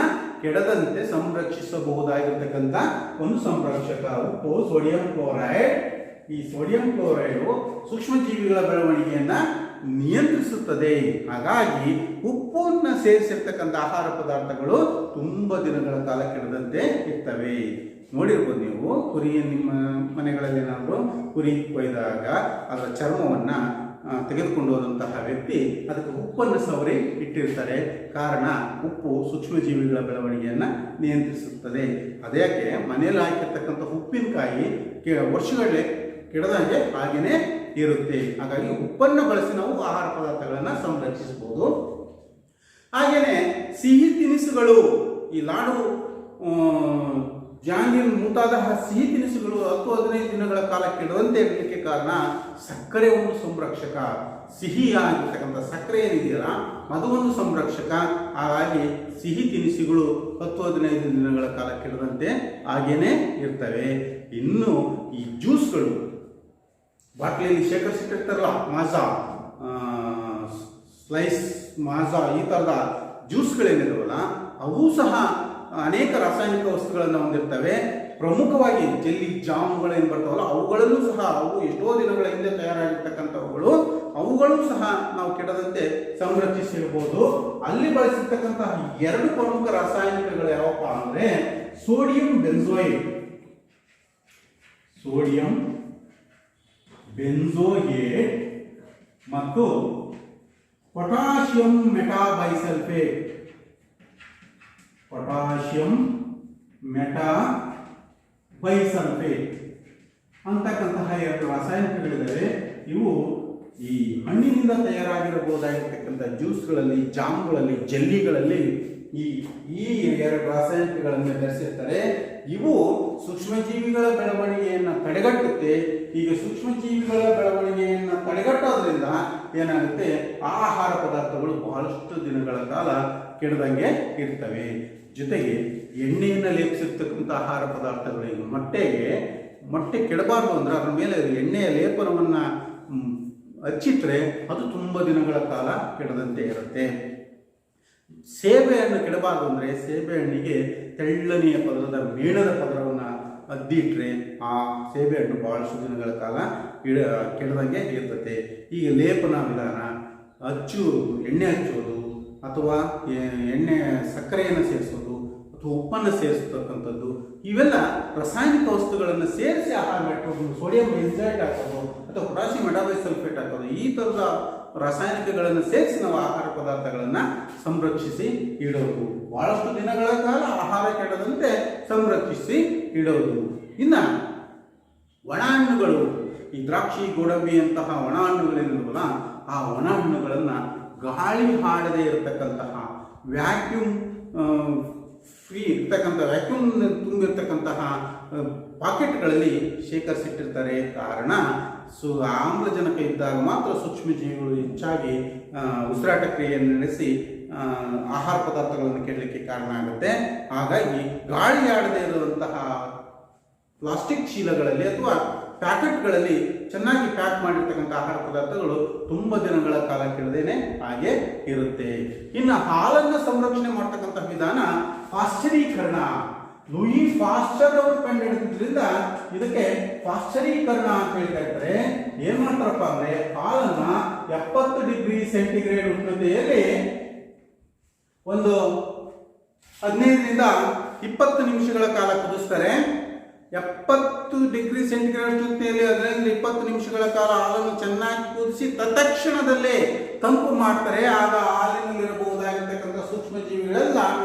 ಕೆಡದಂತೆ ಸಂರಕ್ಷಿಸಬಹುದಾಗಿರ್ತಕ್ಕಂಥ ಒಂದು ಸಂರಕ್ಷಕ. ಉಪ್ಪು ಸೋಡಿಯಂ ಕ್ಲೋರೈಡ್. ಈ ಸೋಡಿಯಂ ಕ್ಲೋರೈಡು ಸೂಕ್ಷ್ಮ ಜೀವಿಗಳ ಬೆಳವಣಿಗೆಯನ್ನ ನಿಯಂತ್ರಿಸುತ್ತದೆ. ಹಾಗಾಗಿ ಉಪ್ಪನ್ನು ಸೇರಿಸಿರ್ತಕ್ಕಂಥ ಆಹಾರ ಪದಾರ್ಥಗಳು ತುಂಬ ದಿನಗಳ ಕಾಲ ಕೆಡದಂತೆ ಇರ್ತವೆ. ನೋಡಿರ್ಬೋದು ನೀವು, ನಿಮ್ಮ ಮನೆಗಳಲ್ಲಿ ಏನಾದರೂ ಕುರಿ ಕೊಯ್ದಾಗ ಅದರ ಚರ್ಮವನ್ನು ತೆಗೆದುಕೊಂಡು ಹೋದಂತಹ ವ್ಯಕ್ತಿ ಅದಕ್ಕೆ ಉಪ್ಪನ್ನು ಸವರಿ ಇಟ್ಟಿರ್ತಾರೆ. ಕಾರಣ ಉಪ್ಪು ಸೂಕ್ಷ್ಮ ಜೀವಿಗಳ ಬೆಳವಣಿಗೆಯನ್ನು ನಿಯಂತ್ರಿಸುತ್ತದೆ. ಅದಕ್ಕೆ ಮನೆಯಲ್ಲಿ ಹಾಕಿರ್ತಕ್ಕಂಥ ಉಪ್ಪಿನಕಾಯಿ ವರ್ಷಗಳೇ ಕೆಡದಂಗೆ ಹಾಗೆಯೇ ಇರುತ್ತೆ. ಹಾಗಾಗಿ ಉಪ್ಪನ್ನು ಬಳಸಿ ನಾವು ಆಹಾರ ಪದಾರ್ಥಗಳನ್ನು ಸಂರಕ್ಷಿಸಬಹುದು. ಹಾಗೆಯೇ ಸಿಹಿ ತಿನಿಸುಗಳು, ಈ ಲಾಡು, ಜಾಂಗೀರ್ ಮುಂತಾದ ಸಿಹಿ ತಿನಿಸುಗಳು 10-15 ದಿನಗಳ ಕಾಲ ಕೆಡದಂತೆ ಇರಲಿಕ್ಕೆ ಕಾರಣ ಸಕ್ಕರೆ ಒಂದು ಸಂರಕ್ಷಕ. ಸಿಹಿಯಾಗಿರ್ತಕ್ಕಂಥ ಸಕ್ಕರೆ ಏನಿದೆಯಲ್ಲ ಅದು ಒಂದು ಸಂರಕ್ಷಕ. ಹಾಗಾಗಿ ಸಿಹಿ ತಿನಿಸುಗಳು 10-15 ದಿನಗಳ ಕಾಲ ಕೆಡದಂತೆ ಹಾಗೇನೆ ಇರ್ತವೆ. ಇನ್ನು ಈ ಜ್ಯೂಸ್ಗಳು ಬಾಟ್ಲಿಯಲ್ಲಿ ಶೇಖರಿಸಿಟ್ಟಿರ್ತಾರಲ್ಲ, ಮಾಜಾ, ಸ್ಲೈಸ್ ಮಾಜಾ, ಈ ಥರದ ಜ್ಯೂಸ್ಗಳೇನಿದಾವಲ್ಲ ಅವು ಸಹ ಅನೇಕ ರಾಸಾಯನಿಕ ವಸ್ತುಗಳನ್ನು ಹೊಂದಿರ್ತವೆ. ಪ್ರಮುಖವಾಗಿ ಜೆಲ್ಲಿ, ಜಾಮ್ಗಳೇನು ಬರ್ತಾವಲ್ಲ ಅವುಗಳಲ್ಲೂ ಸಹ, ಅವು ಎಷ್ಟೋ ದಿನಗಳ ಹಿಂದೆ ತಯಾರಾಗಿರ್ತಕ್ಕಂಥವುಗಳು, ಅವುಗಳು ಸಹ ನಾವು ಕೆಡದಂತೆ ಸಂರಕ್ಷಿಸಿರ್ಬೋದು. ಅಲ್ಲಿ ಬಳಸಿರ್ತಕ್ಕಂತಹ 2 ಪ್ರಮುಖ ರಾಸಾಯನಿಕಗಳು ಯಾವಪ್ಪ ಅಂದರೆ ಸೋಡಿಯಂ ಬೆಂಜೋಯೇಟ್. ಸೋಡಿಯಂ ಬೆನ್ಸೋಯೇಟ್ ಮತ್ತು ಪೊಟ್ಯಾಷಿಯಂ ಮೆಟಾಬೈಸಲ್ಫೇಟ್. ಪೊಟ್ಯಾಷಿಯಂ ಮೆಟಾಬೈಸಲ್ಫೇಟ್ ಅಂತಕ್ಕಂತಹ ಎರಡು ರಾಸಾಯನಿಕಗಳಿದ್ದಾವೆ. ಇವು ಈ ಹಣ್ಣಿನಿಂದ ತಯಾರಾಗಿರಬಹುದಾಗಿರ್ತಕ್ಕಂಥ ಜ್ಯೂಸ್ಗಳಲ್ಲಿ, ಜಾಮ್ಗಳಲ್ಲಿ, ಜೆಲ್ಲಿಗಳಲ್ಲಿ ಈ ಎರಡು ರಾಸಾಯನಿಕಗಳನ್ನು ಬೆರೆಸಿರ್ತಾರೆ. ಇವು ಸೂಕ್ಷ್ಮಜೀವಿಗಳ ಬೆಳವಣಿಗೆಯನ್ನು ತಡೆಗಟ್ಟುತ್ತೆ. ಈಗ ಸೂಕ್ಷ್ಮಜೀವಿಗಳ ಬೆಳವಣಿಗೆಯನ್ನು ತಡೆಗಟ್ಟೋದ್ರಿಂದ ಏನಾಗುತ್ತೆ, ಆಹಾರ ಪದಾರ್ಥಗಳು ಬಹಳಷ್ಟು ದಿನಗಳ ಕಾಲ ಕೆಡದಂಗೆ ಇರ್ತವೆ. ಜೊತೆಗೆ ಎಣ್ಣೆಯನ್ನು ಲೇಪಿಸಿರ್ತಕ್ಕಂಥ ಆಹಾರ ಪದಾರ್ಥಗಳು, ಈಗ ಮೊಟ್ಟೆ ಕೆಡಬಾರ್ದು ಅಂದ್ರೆ ಅದ್ರ ಮೇಲೆ ಎಣ್ಣೆಯ ಲೇಪನವನ್ನು ಹಚ್ಚಿಟ್ರೆ ಅದು ತುಂಬ ದಿನಗಳ ಕಾಲ ಕೆಡದಂತೆ ಇರುತ್ತೆ. ಸೇಬೆಹಣ್ಣು ಕೆಡಬಾರ್ದು ಅಂದರೆ ಸೇಬೆಹಣ್ಣಿಗೆ ತೆಳ್ಳನೆಯ ಪದರದ ಮೇಣದ ಪದರವನ್ನು ಅದ್ದಿಟ್ರೆ ಆ ಸೇಬೆಹಣ್ಣು ಬಹಳಷ್ಟು ದಿನಗಳ ಕಾಲ ಕೆಡದಂಗೆ ಇರ್ತದೆ. ಈಗ ಲೇಪನ ವಿಧಾನ, ಎಣ್ಣೆ ಹಚ್ಚೋದು ಅಥವಾ ಸಕ್ಕರೆಯನ್ನು ಸೇರಿಸೋದು ಅಥವಾ ಉಪ್ಪನ್ನು ಸೇರಿಸ್ತಕ್ಕಂಥದ್ದು, ಇವೆಲ್ಲ ರಾಸಾಯನಿಕ ವಸ್ತುಗಳನ್ನು ಸೇರಿಸಿ ಆಹಾರ ಮಾಡಿಕೊಂಡು ಸೋಡಿಯಂ ಬೆಂಜೈಟ್ ಹಾಕೋದು ಅಥವಾ ಪೊಟ್ಯಾಷಿಯಂ ಮೆಟಾಬೈಸಲ್ಫೇಟ್ ಹಾಕೋದು, ಈ ಥರದ ರಾಸಾಯನಿಕಗಳನ್ನು ಸೇರಿಸಿ ನಾವು ಆಹಾರ ಪದಾರ್ಥಗಳನ್ನು ಸಂರಕ್ಷಿಸಿ ಇಡೋದು. ಬಹಳಷ್ಟು ದಿನಗಳ ಕಾಲ ಆಹಾರ ಕೆಡದಂತೆ ಸಂರಕ್ಷಿಸಿ ಇಡೋದು. ಇನ್ನು ಒಣ ಹಣ್ಣುಗಳು, ಈ ದ್ರಾಕ್ಷಿ, ಗೋಡಂಬಿ ಅಂತಹ ಒಣ ಹಣ್ಣುಗಳೇನಿರುವಲ್ಲ, ಆ ಒಣ ಹಣ್ಣುಗಳನ್ನು ಗಾಳಿ ಹಾಡದೇ ಇರತಕ್ಕಂತಹ ವ್ಯಾಕ್ಯೂಮ್ ಫ್ರೀ ಇರ್ತಕ್ಕಂಥ, ವ್ಯಾಕ್ಯೂಮ್ ತುಂಬಿರ್ತಕ್ಕಂತಹ ಪಾಕೆಟ್ಗಳಲ್ಲಿ ಶೇಖರಿಸಿಟ್ಟಿರ್ತಾರೆ. ಕಾರಣ ಆಮ್ಲಜನಕ ಇದ್ದಾಗ ಮಾತ್ರ ಸೂಕ್ಷ್ಮಜೀವಿಗಳು ಹೆಚ್ಚಾಗಿ ಉಸಿರಾಟ ಕ್ರಿಯೆಯನ್ನು ನಡೆಸಿ ಆಹಾರ ಪದಾರ್ಥಗಳನ್ನು ಕೆಡಲಿಕ್ಕೆ ಕಾರಣ ಆಗುತ್ತೆ. ಹಾಗಾಗಿ ಗಾಳಿ ಆಡದೇ ಇರುವಂತಹ ಪ್ಲಾಸ್ಟಿಕ್ ಚೀಲಗಳಲ್ಲಿ ಅಥವಾ ಪ್ಯಾಕೆಟ್ಗಳಲ್ಲಿ ಚೆನ್ನಾಗಿ ಪ್ಯಾಕ್ ಮಾಡಿರ್ತಕ್ಕಂಥ ಆಹಾರ ಪದಾರ್ಥಗಳು ತುಂಬ ದಿನಗಳ ಕಾಲ ಕೆಡದೇನೆ ಹಾಗೆ ಇರುತ್ತೆ. ಇನ್ನು ಹಾಲನ್ನು ಸಂರಕ್ಷಣೆ ಮಾಡ್ತಕ್ಕಂಥ ವಿಧಾನ ಪಾಶ್ಚರೀಕರಣ. ಲೂಯಿ ಪಾಶ್ಚರ್ ಅವರು ಕಂಡುಹಿಡಿದ್ರಿಂದ ಇದಕ್ಕೆ ಪಾಶ್ಚರೀಕರಣ ಅಂತ ಹೇಳ್ತಾ ಇದ್ದಾರೆ. ಏನ್ ಮಾಡ್ತಾರಪ್ಪ ಅಂದ್ರೆ, ಹಾಲನ್ನ 70 ಡಿಗ್ರಿ ಸೆಂಟಿಗ್ರೇಡ್ ಉಷ್ಣತೆಯಲ್ಲಿ ಒಂದು 15ರಿಂದ 20 ನಿಮಿಷಗಳ ಕಾಲ ಕುದಿಸ್ತಾರೆ. 70 ಡಿಗ್ರಿ ಸೆಂಟಿಗ್ರೇಡ್ ಉಷ್ಣತೆಯಲ್ಲಿ 15-20 ನಿಮಿಷಗಳ ಕಾಲ ಹಾಲನ್ನು ಚೆನ್ನಾಗಿ ಕುದಿಸಿ ತತ್ಕ್ಷಣದಲ್ಲೇ ತಂಪು ಮಾಡ್ತಾರೆ. ಆಗ ಹಾಲಿನಲ್ಲಿರಬಹುದಾಗಿರ್ತಕ್ಕಂಥ ಸೂಕ್ಷ್ಮ ಜೀವಿಗಳೆಲ್ಲ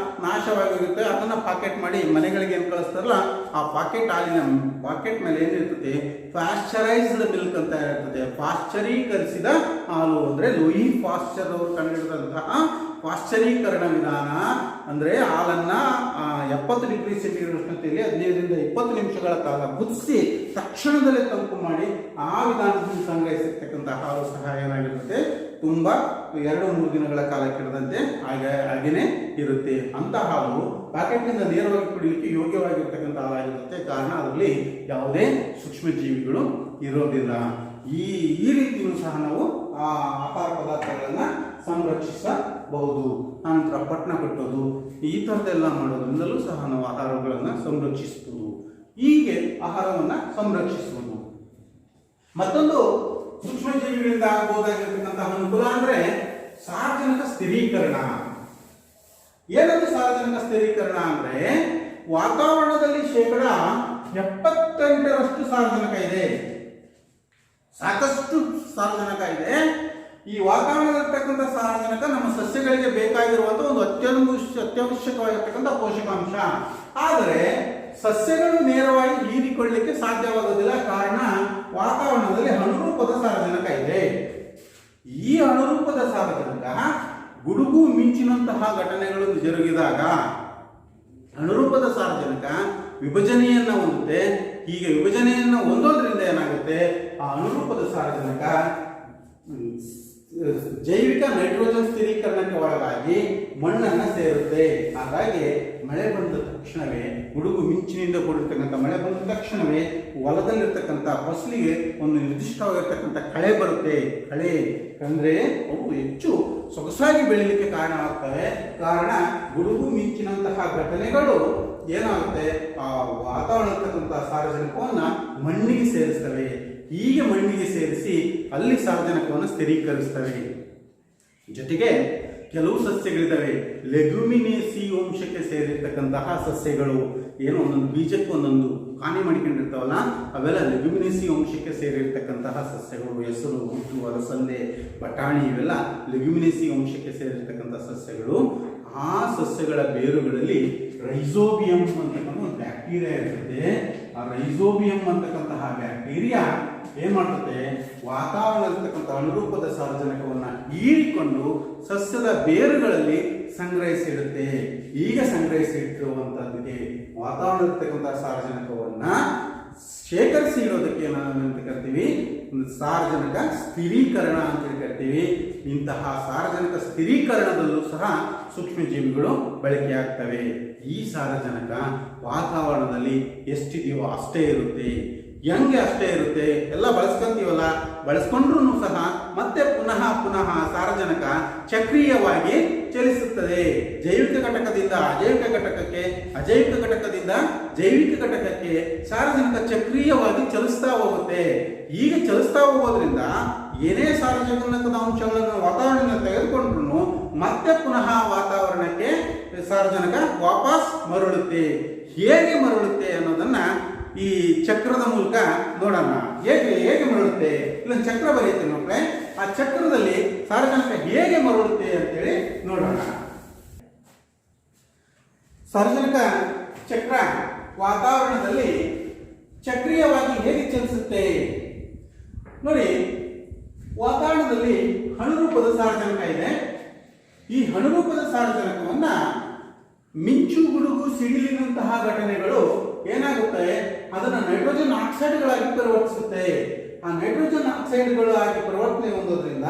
ನಾಶವಾಗಿರುತ್ತೆ. ಅದನ್ನು ಪಾಕೆಟ್ ಮಾಡಿ ಮನೆಗಳಿಗೆ ಏನು ಕಳಿಸ್ತಾರಲ್ಲ, ಆ ಪಾಕೆಟ್ ಮೇಲೆ ಏನಿರ್ತದೆ, ಪಾಶ್ಚರೈಸ್ಡ್ ಮಿಲ್ಕ್ ಅಂತ ಇರ್ತದೆ. ಪಾಶ್ಚರೀಕರಿಸಿದ ಹಾಲು ಅಂದರೆ ಲೂಯಿ ಪಾಶ್ಚರ್ ಅವರು ಕಂಡುಹಿಡಿದಂತಹ ಪಾಶ್ಚರೀಕರಣ ವಿಧಾನ. ಅಂದರೆ ಹಾಲನ್ನು 70 ಡಿಗ್ರಿ ಸೆಂಟಿಗ್ರೇಡ್ ಉಷ್ಣತೆಯಲ್ಲಿ 15ರಿಂದ 20 ನಿಮಿಷಗಳ ಕಾಲ ಕುದಿಸಿ ತಕ್ಷಣದಲ್ಲೇ ತಂಪು ಮಾಡಿ ಆ ವಿಧಾನದಿಂದ ಸಂಗ್ರಹಿಸಿರ್ತಕ್ಕಂಥ ಹಾಲು ಸಹ ಏನಾಗಿರುತ್ತೆ, ತುಂಬ 2-3 ದಿನಗಳ ಕಾಲ ಕೆಡದಂತೆ ಹಾಗೇನೆ ಇರುತ್ತೆ. ಅಂತ ಹಾಲು ಪ್ಯಾಕೆಟ್ನಿಂದ ನೇರವಾಗಿ ಕುಡಿಯಲಿಕ್ಕೆ ಯೋಗ್ಯವಾಗಿರ್ತಕ್ಕಂಥ ಹಾಲಾಗಿರುತ್ತೆ. ಕಾರಣ ಅದರಲ್ಲಿ ಯಾವುದೇ ಸೂಕ್ಷ್ಮಜೀವಿಗಳು ಇರೋದಿಲ್ಲ. ಈ ರೀತಿಯೂ ಸಹ ನಾವು ಆ ಆಹಾರ ಪದಾರ್ಥಗಳನ್ನು ಸಂರಕ್ಷಿಸಬಹುದು. ನಂತರ ಪಟ್ಟಣ ಕಟ್ಟೋದು, ಈ ಥರದ್ದೆಲ್ಲ ಮಾಡೋದ್ರಿಂದಲೂ ಸಹ ನಾವು ಆಹಾರಗಳನ್ನು ಸಂರಕ್ಷಿಸಬಹುದು. ಹೀಗೆ ಆಹಾರವನ್ನು ಸಂರಕ್ಷಿಸುವುದು. ಮತ್ತೊಂದು ಸೂಕ್ಷ್ಮಜೀವಿಗಳಿಂದ ಆಗಬಹುದಾಗಿರ್ತಕ್ಕಂತಹ ಅನುಕೂಲ ಅಂದರೆ ಸಾರ್ವಜನಿಕ ಸ್ಥಿರೀಕರಣ. ಏನದು ಸಾರ್ವಜನಿಕ ಸ್ಥಿರೀಕರಣ ಅಂದರೆ, ವಾತಾವರಣದಲ್ಲಿ 78% ಸಾರ್ವಜನಿಕ ಇದೆ, ಸಾಕಷ್ಟು ಸಾರ್ವಜನಿಕ ಇದೆ. ಈ ವಾತಾವರಣದಲ್ಲಿರ್ತಕ್ಕಂಥ ಸಾರಜನಕ ನಮ್ಮ ಸಸ್ಯಗಳಿಗೆ ಬೇಕಾಗಿರುವಂಥ ಒಂದು ಅತ್ಯವಶ್ಯಕವಾಗಿರ್ತಕ್ಕಂಥ ಪೋಷಕಾಂಶ. ಆದರೆ ಸಸ್ಯಗಳು ನೇರವಾಗಿ ಹೀರಿಕೊಳ್ಳಲಿಕ್ಕೆ ಸಾಧ್ಯವಾಗುವುದಿಲ್ಲ. ಕಾರಣ ವಾತಾವರಣದಲ್ಲಿ ಅನುರೂಪದ ಸಾರಜನಕ ಇದೆ. ಈ ಅನುರೂಪದ ಸಾರಜನಕ ಗುಡುಗು ಮಿಂಚಿನಂತಹ ಘಟನೆಗಳು ಜರುಗಿದಾಗ ಅನುರೂಪದ ಸಾರಜನಕ ವಿಭಜನೆಯನ್ನು ಹೊಂದುತ್ತೆ. ಹೀಗೆ ವಿಭಜನೆಯನ್ನು ಹೊಂದೋದ್ರಿಂದ ಏನಾಗುತ್ತೆ, ಆ ಅನುರೂಪದ ಸಾರಜನಕ ಜೈವಿಕ ನೈಟ್ರೋಜನ್ ಸ್ಥಿರೀಕರಣಕ್ಕೆ ಒಳಗಾಗಿ ಮಣ್ಣನ್ನು ಸೇರುತ್ತೆ. ಹಾಗಾಗಿ ಮಳೆ ಬಂದ ತಕ್ಷಣವೇ, ಗುಡುಗು ಮಿಂಚಿನಿಂದ ಕೂಡಿರ್ತಕ್ಕಂಥ ಮಳೆ ಬಂದ ತಕ್ಷಣವೇ ಹೊಲದಲ್ಲಿರ್ತಕ್ಕಂಥ ಫಸಲಿಗೆ ಒಂದು ನಿರ್ದಿಷ್ಟವಾಗಿರ್ತಕ್ಕಂಥ ಕಳೆ ಬರುತ್ತೆ. ಕಳೆ ಅಂದರೆ ಅವು ಹೆಚ್ಚು ಸೊಗಸಾಗಿ ಬೆಳೀಲಿಕ್ಕೆ ಕಾರಣವಾಗ್ತವೆ. ಕಾರಣ ಗುಡುಗು ಮಿಂಚಿನಂತಹ ಘಟನೆಗಳು ಏನಾಗುತ್ತೆ, ಆ ವಾತಾವರಣದಲ್ಲಿರ್ತಕ್ಕಂಥ ಸಾರಜನಕವನ್ನು ಮಣ್ಣಿಗೆ ಸೇರಿಸ್ತವೆ. ಹೀಗೆ ಮಣ್ಣಿಗೆ ಸೇರಿಸಿ ಅಲ್ಲಿ ಸಾರಜನಕವನ್ನು ಸ್ಥಿರೀಕರಿಸ್ತವೆ. ಜೊತೆಗೆ ಕೆಲವು ಸಸ್ಯಗಳಿದ್ದಾವೆ, ಲೆಗ್ಯುಮಿನೇಸಿ ವಂಶಕ್ಕೆ ಸೇರಿರ್ತಕ್ಕಂತಹ ಸಸ್ಯಗಳು. ಏನೋ ಒಂದೊಂದು ಬೀಜಕ್ಕೆ ಒಂದೊಂದು ಹಾನಿ ಮಾಡಿಕೊಂಡಿರ್ತಾವಲ್ಲ ಅವೆಲ್ಲ ಲೆಗ್ಯುಮಿನೇಸಿ ಅಂಶಕ್ಕೆ ಸೇರಿರ್ತಕ್ಕಂತಹ ಸಸ್ಯಗಳು. ಹೆಸರು, ಉದ್ದು, ಅಲಸಂದೆ, ಬಟಾಣಿ ಇವೆಲ್ಲ ಲೆಗ್ಯುಮಿನೇಸಿ ಅಂಶಕ್ಕೆ ಸೇರಿರ್ತಕ್ಕಂಥ ಸಸ್ಯಗಳು. ಆ ಸಸ್ಯಗಳ ಬೇರುಗಳಲ್ಲಿ ರೈಸೋಬಿಯಂ ಅಂತಕ್ಕಂಥ ಒಂದು ಬ್ಯಾಕ್ಟೀರಿಯಾ ಇರ್ತದೆ. ಆ ರೈಸೋಬಿಯಂ ಅಂತಕ್ಕಂತಹ ಬ್ಯಾಕ್ಟೀರಿಯಾ ಏನ್ ಮಾಡ್ತದೆ, ವಾತಾವರಣದಲ್ಲಿರ್ತಕ್ಕಂಥ ಅನುರೂಪದ ಸಾರಜನಕವನ್ನ ಹೀರಿಕೊಂಡು ಸಸ್ಯದ ಬೇರುಗಳಲ್ಲಿ ಸಂಗ್ರಹಿಸಿಡುತ್ತೆ. ಈಗ ಸಂಗ್ರಹಿಸಿಟ್ಟಿರುವಂತಹದಕ್ಕೆ ವಾತಾವರಣದಲ್ಲಿರ್ತಕ್ಕಂಥ ಸಾರಜನಕವನ್ನ ಶೇಖರಿಸಿ ಇಡೋದಕ್ಕೆ ನಾವೇನಂತ ಕರಿತೀವಿ, ಸಾರಜನಕ ಸ್ಥಿರೀಕರಣ ಅಂತ ಕರಿತೀವಿ. ಇಂತಹ ಸಾರಜನಕ ಸ್ಥಿರೀಕರಣದಲ್ಲೂ ಸಹ ಸೂಕ್ಷ್ಮಜೀವಿಗಳು ಬಳಕೆಯಾಗ್ತವೆ. ಈ ಸಾರಜನಕ ವಾತಾವರಣದಲ್ಲಿ ಎಷ್ಟಿದೆಯೋ ಅಷ್ಟೇ ಇರುತ್ತೆ. ಹೆಂಗೆ ಅಷ್ಟೇ ಇರುತ್ತೆ, ಎಲ್ಲ ಬಳಸ್ಕೊಂತೀವಲ್ಲ, ಬಳಸ್ಕೊಂಡ್ರೂ ಸಹ ಮತ್ತೆ ಪುನಃ ಪುನಃ ಸಾರಜನಕ ಚಕ್ರೀಯವಾಗಿ ಚಲಿಸುತ್ತದೆ. ಜೈವಿಕ ಘಟಕದಿಂದ ಅಜೈವಿಕ ಘಟಕಕ್ಕೆ, ಅಜೈವಿಕ ಘಟಕದಿಂದ ಜೈವಿಕ ಘಟಕಕ್ಕೆ ಸಾರಜನಕ ಚಕ್ರೀಯವಾಗಿ ಚಲಿಸ್ತಾ ಹೋಗುತ್ತೆ. ಈಗ ಚಲಿಸ್ತಾ ಹೋಗೋದ್ರಿಂದ ಏನೇ ಸಾರಜನಕದ ಅಂಶಗಳನ್ನು ವಾತಾವರಣದಿಂದ ತೆಗೆದುಕೊಂಡ್ರು ಮತ್ತೆ ಪುನಃ ವಾತಾವರಣಕ್ಕೆ ಸಾರಜನಕ ವಾಪಸ್ ಮರಳುತ್ತೆ. ಹೇಗೆ ಮರಳುತ್ತೆ ಅನ್ನೋದನ್ನ ಈ ಚಕ್ರದ ಮೂಲಕ ನೋಡೋಣ. ಹೇಗೆ ಮರಳುತ್ತೆ, ಇಲ್ಲೊಂದು ಚಕ್ರ ಬರೆಯುತ್ತೆ ಮಕ್ಕಳೇ. ಆ ಚಕ್ರದಲ್ಲಿ ಸಾರಜನಕ ಹೇಗೆ ಮರಳುತ್ತೆ ಅಂತೇಳಿ ನೋಡೋಣ. ಸಾರಜನಕ ಚಕ್ರ ವಾತಾವರಣದಲ್ಲಿ ಚಕ್ರೀಯವಾಗಿ ಹೇಗೆ ಚಲಿಸುತ್ತೆ ನೋಡಿ. ವಾತಾವರಣದಲ್ಲಿ ಅಣುರೂಪದ ಸಾರಜನಕ ಇದೆ. ಈ ಅಣುರೂಪದ ಸಾರಜನಕವನ್ನ ಮಿಂಚು, ಗುಡುಗು, ಸಿಡಿಲಿನಂತಹ ಘಟನೆಗಳು ಏನಾಗುತ್ತೆ, ಅದನ್ನ ನೈಟ್ರೋಜನ್ ಆಕ್ಸೈಡ್ಗಳಾಗಿ ಪರಿವರ್ತಿಸುತ್ತೆ. ಆ ನೈಟ್ರೋಜನ್ ಆಕ್ಸೈಡ್ಗಳಾಗಿ ಪರಿವರ್ತನೆ ಹೊಂದೋದ್ರಿಂದ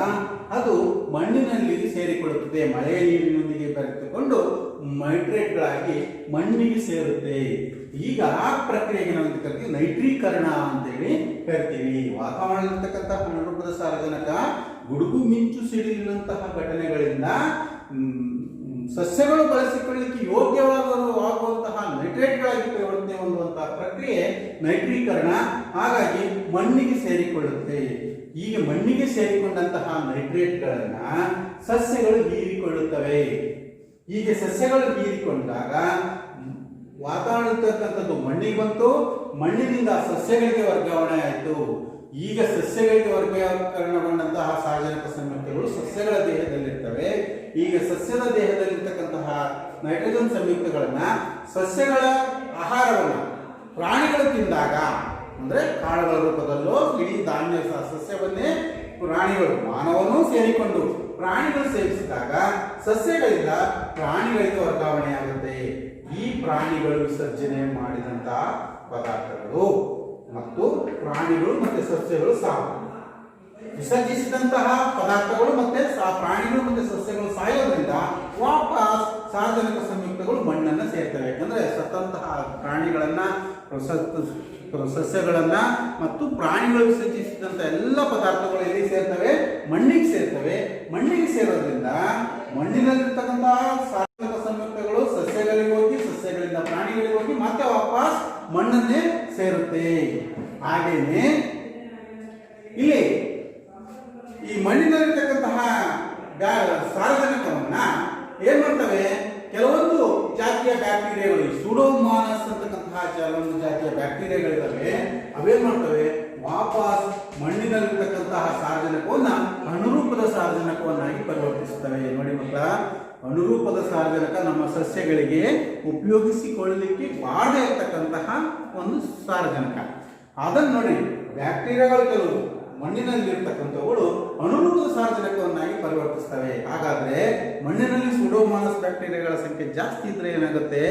ಅದು ಮಣ್ಣಿನಲ್ಲಿ ಸೇರಿಕೊಳ್ಳುತ್ತದೆ. ಮಳೆಯ ನೀರಿನೊಂದಿಗೆ ಬೆರೆತುಕೊಂಡು ನೈಟ್ರೇಟ್ಗಳಾಗಿ ಮಣ್ಣಿಗೆ ಸೇರುತ್ತೆ. ಈಗ ಆ ಪ್ರಕ್ರಿಯೆಗೆ ನಾವು ಕರಿತೀವಿ ನೈಟ್ರೀಕರಣ ಅಂತೇಳಿ ಕರಿತೀವಿ. ವಾತಾವರಣದಲ್ಲಿರ್ತಕ್ಕಂಥ ಅಣುರೂಪದ ಸಾರಜನಕ ಗುಡುಗು, ಮಿಂಚು, ಸಿಡಿಲಿನಂತಹ ಘಟನೆಗಳಿಂದ ಸಸ್ಯಗಳು ಬಳಸಿಕೊಳ್ಳಲಿಕ್ಕೆ ಯೋಗ್ಯವಾಗುವಂತಹ ನೈಟ್ರೇಟ್ಗಳಾಗಿ ಪರಿವರ್ತನೆ ಹೊಂದುವಂತಹ ಪ್ರಕ್ರಿಯೆ ನೈಟ್ರೀಕರಣ. ಹಾಗಾಗಿ ಮಣ್ಣಿಗೆ ಸೇರಿಕೊಳ್ಳುತ್ತೆ. ಈಗ ಮಣ್ಣಿಗೆ ಸೇರಿಕೊಂಡಂತಹ ನೈಟ್ರೇಟ್ಗಳನ್ನ ಸಸ್ಯಗಳು ಹೀರಿಕೊಳ್ಳುತ್ತವೆ. ಹೀಗೆ ಸಸ್ಯಗಳು ಹೀರಿಕೊಂಡಾಗ ವಾತಾವರಣದಲ್ಲಿರ್ತಕ್ಕಂಥದ್ದು ಮಣ್ಣಿಗೆ ಬಂತು, ಮಣ್ಣಿನಿಂದ ಸಸ್ಯಗಳಿಗೆ ವರ್ಗಾವಣೆ ಆಯಿತು. ಈಗ ಸಸ್ಯಗಳಿಗೆ ವರ್ಗೀಕರಣಗೊಂಡಂತಹ ಸಾರಜನಕ ಸಂಯುಕ್ತಗಳು ಸಸ್ಯಗಳ ದೇಹದಲ್ಲಿರ್ತವೆ. ಈಗ ಸಸ್ಯದ ದೇಹದಲ್ಲಿರ್ತಕ್ಕಂತಹ ನೈಟ್ರೋಜನ್ ಸಂಯುಕ್ತಗಳನ್ನ ಸಸ್ಯಗಳ ಆಹಾರವನ್ನ ಪ್ರಾಣಿಗಳು ತಿಂದಾಗ, ಅಂದ್ರೆ ಕಾಳುಗಳ ರೂಪದಲ್ಲೋ ಇಡೀ ಧಾನ್ಯ ಸಸ್ಯವನ್ನೇ ಪ್ರಾಣಿಗಳು, ಮಾನವನೂ ಸೇರಿಕೊಂಡು ಪ್ರಾಣಿಗಳು ಸೇವಿಸಿದಾಗ ಸಸ್ಯಗಳಿಂದ ಪ್ರಾಣಿಗಳಿಗೆ ವರ್ಗಾವಣೆ ಆಗುತ್ತೆ. ಈ ಪ್ರಾಣಿಗಳು ವಿಸರ್ಜನೆ ಮಾಡಿದಂತಹ ಪದಾರ್ಥಗಳು ಮತ್ತು ಪ್ರಾಣಿಗಳು ಮತ್ತೆ ಸಸ್ಯಗಳು ಸಾವು ವಿಸರ್ಜಿಸಿದಂತಹ ಪದಾರ್ಥಗಳು ಮತ್ತೆ ಪ್ರಾಣಿಗಳು ಮತ್ತೆ ಸಸ್ಯಗಳು ಸಾಯೋದ್ರಿಂದ ವಾಪಸ್ ಸಾರಜನಕ ಸಂಯುಕ್ತಗಳು ಮಣ್ಣನ್ನು ಸೇರ್ತವೆ. ಯಾಕಂದ್ರೆ ಸತ್ತಂತಹ ಪ್ರಾಣಿಗಳನ್ನ, ಸಸ್ಯಗಳನ್ನ ಮತ್ತು ಪ್ರಾಣಿಗಳು ವಿಸರ್ಜಿಸಿದಂತಹ ಎಲ್ಲ ಪದಾರ್ಥಗಳು ಎಲ್ಲಿ ಸೇರ್ತವೆ, ಮಣ್ಣಿಗೆ ಸೇರ್ತವೆ. ಮಣ್ಣಿಗೆ ಸೇರೋದ್ರಿಂದ ಮಣ್ಣಿನಲ್ಲಿರ್ತಕ್ಕಂತಹ ಸಾರಜನಕ ಸಂಯುಕ್ತಗಳು ಸಸ್ಯಗಳಿಗೆ ಹೋಗಿ, ಸಸ್ಯಗಳಿಂದ ಪ್ರಾಣಿಗಳಿಗೆ ಹೋಗಿ ಮತ್ತೆ ವಾಪಸ್ ಮಣ್ಣನ್ನೇ ಸೇರುತ್ತೆ. ಹಾಗೇನೆ ಇಲ್ಲಿ ಈ ಮಣ್ಣಿನಲ್ಲಿರ್ತಕ್ಕಂತಹ ಸಾರಜನಕವನ್ನ ಏನ್ ಮಾಡ್ತವೆ, ಕೆಲವೊಂದು ಜಾತಿಯ ಬ್ಯಾಕ್ಟೀರಿಯಾಗಳು, ಸೂಡೋಮಾನಸ್ ಅಂತಕ್ಕಂತಹ ಕೆಲವೊಂದು ಜಾತಿಯ ಬ್ಯಾಕ್ಟೀರಿಯಾಗಳಿದ್ದಾವೆ. ಅವೇನ್ ಮಾಡ್ತವೆ, ವಾಪಸ್ ಮಣ್ಣಿನಲ್ಲಿರ್ತಕ್ಕಂತಹ ಸಾರಜನಕವನ್ನ ಅನುರೂಪದ ಸಾರಜನಕವನ್ನಾಗಿ ಪರಿವರ್ತಿಸುತ್ತವೆ. ನೋಡಿ ಮಕ್ಕಳ, ಅನುರೂಪದ ಸಾರಜನಕ ನಮ್ಮ ಸಸ್ಯಗಳಿಗೆ ಉಪಯೋಗಿಸಿಕೊಳ್ಳಲಿಕ್ಕೆ ಬಾಡ ಇರ್ತಕ್ಕಂತಹ ಒಂದು ಸಾರಜನಕ. ಅದನ್ನು ನೋಡಿ, ಬ್ಯಾಕ್ಟೀರಿಯಾಗಳು ಕೆಲವು ಮಣ್ಣಿನಲ್ಲಿರ್ತಕ್ಕಂಥವುಗಳು ಅನುರೂಪದ ಸಾರಜನಕವನ್ನಾಗಿ ಪರಿವರ್ತಿಸ್ತವೆ. ಹಾಗಾದ್ರೆ ಮಣ್ಣಿನಲ್ಲಿ ಸೂಡೋಮಾನಸ್ ಬ್ಯಾಕ್ಟೀರಿಯಾಗಳ ಸಂಖ್ಯೆ ಜಾಸ್ತಿ ಇದ್ರೆ ಏನಾಗುತ್ತೆ,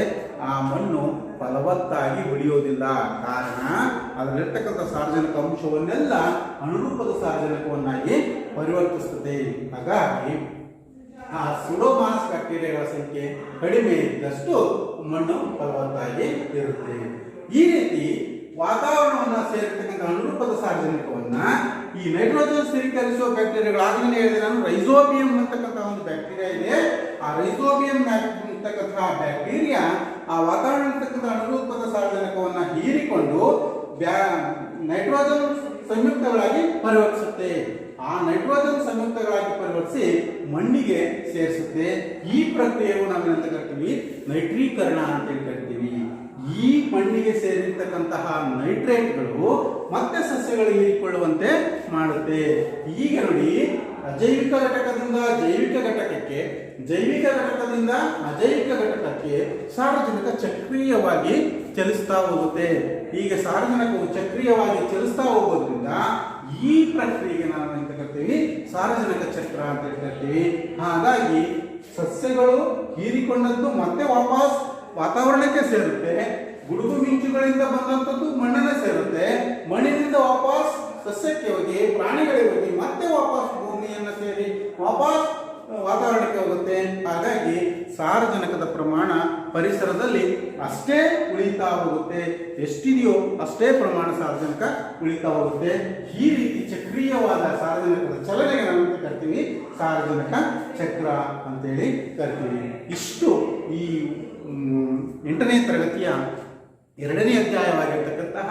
ಆ ಮಣ್ಣು ಫಲವತ್ತಾಗಿ ಉಳಿಯೋದಿಲ್ಲ. ಕಾರಣ ಅದರಲ್ಲಿರ್ತಕ್ಕಂಥ ಸಾರಜನಕ ಅಂಶವನ್ನೆಲ್ಲ ಅನುರೂಪದ ಸಾರಜನಕವನ್ನಾಗಿ ಪರಿವರ್ತಿಸುತ್ತದೆ. ಹಾಗಾಗಿ ಆ ಸೂಡೋಮಾನಸ್ ಬ್ಯಾಕ್ಟೀರಿಯಾಗಳ ಸಂಖ್ಯೆ ಕಡಿಮೆ ಇದ್ದಷ್ಟು ಮಣ್ಣು ಫಲವತ್ತಾಗಿ ಇರುತ್ತೆ. ಈ ರೀತಿ ವಾತಾವರಣವನ್ನು ಸೇರಿರ್ತಕ್ಕಂಥ ಅನುರೂಪದ ಸಾರಜನಕವನ್ನ ಈ ನೈಟ್ರೋಜನ್ ಸ್ಥಿರೀಕರಿಸುವ ಬ್ಯಾಕ್ಟೀರಿಯಾಗಳು, ಆಗಲೇ ಹೇಳಿದೆ ನಾನು, ರೈಸೋಬಿಯಂ ಅಂತಕ್ಕಂಥ ಒಂದು ಬ್ಯಾಕ್ಟೀರಿಯಾ ಇದೆ. ಆ ರೈಸೋಬಿಯಂ ಅಂತಕ್ಕಂತಹ ಬ್ಯಾಕ್ಟೀರಿಯಾ ಆ ವಾತಾವರಣದಲ್ಲಿರ್ತಕ್ಕಂಥ ಅನುರೂಪದ ಸಾರಜನಕವನ್ನ ಹೀರಿಕೊಂಡು ನೈಟ್ರೋಜನ್ ಸಂಯುಕ್ತಗಳಾಗಿ ಪರಿವರ್ತಿಸುತ್ತೆ. ಆ ನೈಟ್ರೋಜನ್ ಸಂಯುಕ್ತಗಳಾಗಿ ಪರಿವರ್ತಿಸಿ ಮಣ್ಣಿಗೆ ಸೇರಿಸುತ್ತೆ. ಈ ಪ್ರಕ್ರಿಯೆಯು ನಾವೇನಂತ ಕರಿತೀವಿ, ನೈಟ್ರೀಕರಣ ಅಂತೇಳಿ ಕರಿತೀವಿ. ಈ ಮಣ್ಣಿಗೆ ಸೇರಿರ್ತಕ್ಕಂತಹ ನೈಟ್ರೇಟ್ಗಳು ಮತ್ತೆ ಸಸ್ಯಗಳು ಹೀರಿಕೊಳ್ಳುವಂತೆ ಮಾಡುತ್ತೆ. ಈಗ ನೋಡಿ, ಅಜೈವಿಕ ಘಟಕದಿಂದ ಜೈವಿಕ ಘಟಕಕ್ಕೆ, ಜೈವಿಕ ಘಟಕದಿಂದ ಅಜೈವಿಕ ಘಟಕಕ್ಕೆ ಸಾರಜನಕ ಚಕ್ರೀಯವಾಗಿ ಚಲಿಸ್ತಾ ಹೋಗುತ್ತೆ. ಈಗ ಸಾರಜನಕವು ಚಕ್ರೀಯವಾಗಿ ಚಲಿಸ್ತಾ ಹೋಗೋದ್ರಿಂದ ಈ ಪ್ರಕ್ರಿಯೆಗೆ ನಾವು ಅಂತ ಕರಿತೀವಿ ಸಾರಜನಕ ಚಕ್ರ ಅಂತ ಕರಿತೀವಿ. ಹಾಗಾಗಿ ಸಸ್ಯಗಳು ಹೀರಿಕೊಂಡದ್ದು ಮತ್ತೆ ವಾಪಸ್ ವಾತಾವರಣಕ್ಕೆ ಸೇರುತ್ತೆ. ಗುಡುಗು ಮಿಂಚುಗಳಿಂದ ಬಂದಂಥದ್ದು ಮಣ್ಣನ್ನ ಸೇರುತ್ತೆ. ಮಣ್ಣಿನಿಂದ ವಾಪಸ್ ಸಸ್ಯಕ್ಕೆ ಹೋಗಿ, ಪ್ರಾಣಿಗಳಿಗೆ ಹೋಗಿ, ಮತ್ತೆ ವಾಪಸ್ ಭೂಮಿಯನ್ನು ಸೇರಿ ವಾಪಸ್ ವಾತಾವರಣಕ್ಕೆ ಹೋಗುತ್ತೆ. ಹಾಗಾಗಿ ಸಾರಜನಕದ ಪ್ರಮಾಣ ಪರಿಸರದಲ್ಲಿ ಅಷ್ಟೇ ಉಳಿತಾ ಹೋಗುತ್ತೆ. ಎಷ್ಟಿದೆಯೋ ಅಷ್ಟೇ ಪ್ರಮಾಣ ಸಾರಜನಕ ಉಳಿತಾ ಹೋಗುತ್ತೆ. ಈ ರೀತಿ ಚಕ್ರೀಯವಾದ ಸಾರಜನಕದ ಚಲನೆಗೆ ನಾವು ಅಂತ ಕರಿತೀವಿ ಸಾರಜನಕ ಚಕ್ರ ಅಂತೇಳಿ ಕರಿತೀವಿ. ಇಷ್ಟು ಈ 8ನೇ ತರಗತಿಯ 2ನೇ ಅಧ್ಯಾಯವಾಗಿರ್ತಕ್ಕಂತಹ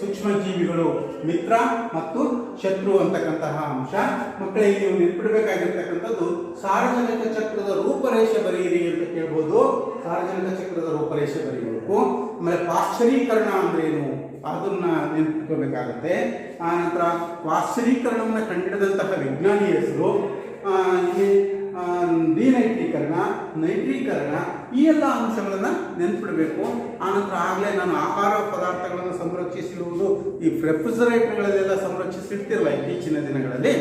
ಸೂಕ್ಷ್ಮಜೀವಿಗಳು ಮಿತ್ರ ಮತ್ತು ಶತ್ರು ಅಂತಕ್ಕಂತಹ ಅಂಶ. ಮಕ್ಕಳಿಗೆ ನೀವು ನೆನಪಿಡಬೇಕಾಗಿರ್ತಕ್ಕಂಥದ್ದು ಸಾರಜನಕ ಚಕ್ರದ ರೂಪರೇಷೆ ಬರೆಯಿರಿ ಅಂತ ಕೇಳ್ಬೋದು. ಸಾರಜನಕ ಚಕ್ರದ ರೂಪರೇಷೆ ಬರೆಯಬೇಕು. ಆಮೇಲೆ ಪಾಶ್ಚರೀಕರಣ ಅಂದ್ರೆ ಏನು ಅದನ್ನ ನೆನಪಿಟ್ಕೋಬೇಕಾಗತ್ತೆ. ಆ ನಂತರ ಪಾಶ್ಚರೀಕರಣವನ್ನು ಕಂಡಿಡಿದಂತಹ ವಿಜ್ಞಾನಿ ಹೆಸರು, ಡಿನೈಟ್ರೀಕರಣ, ನೈಟ್ರೀಕರಣ, ಈ ಎಲ್ಲ ಅಂಶಗಳನ್ನ ನೆನ್ಪಿಡಬೇಕು. ಆನಂತರ ಆಗಲೇ ನಾನು ಆಹಾರ ಪದಾರ್ಥಗಳನ್ನು ಸಂರಕ್ಷಿಸಿರುವುದು ಈ ರೆಫ್ರಿಜರೇಟರ್ಗಳಲ್ಲೆಲ್ಲ ಸಂರಕ್ಷಿಸಿರ್ತಿರಲ್ಲ ಇತ್ತೀಚಿನ ದಿನಗಳಲ್ಲಿ.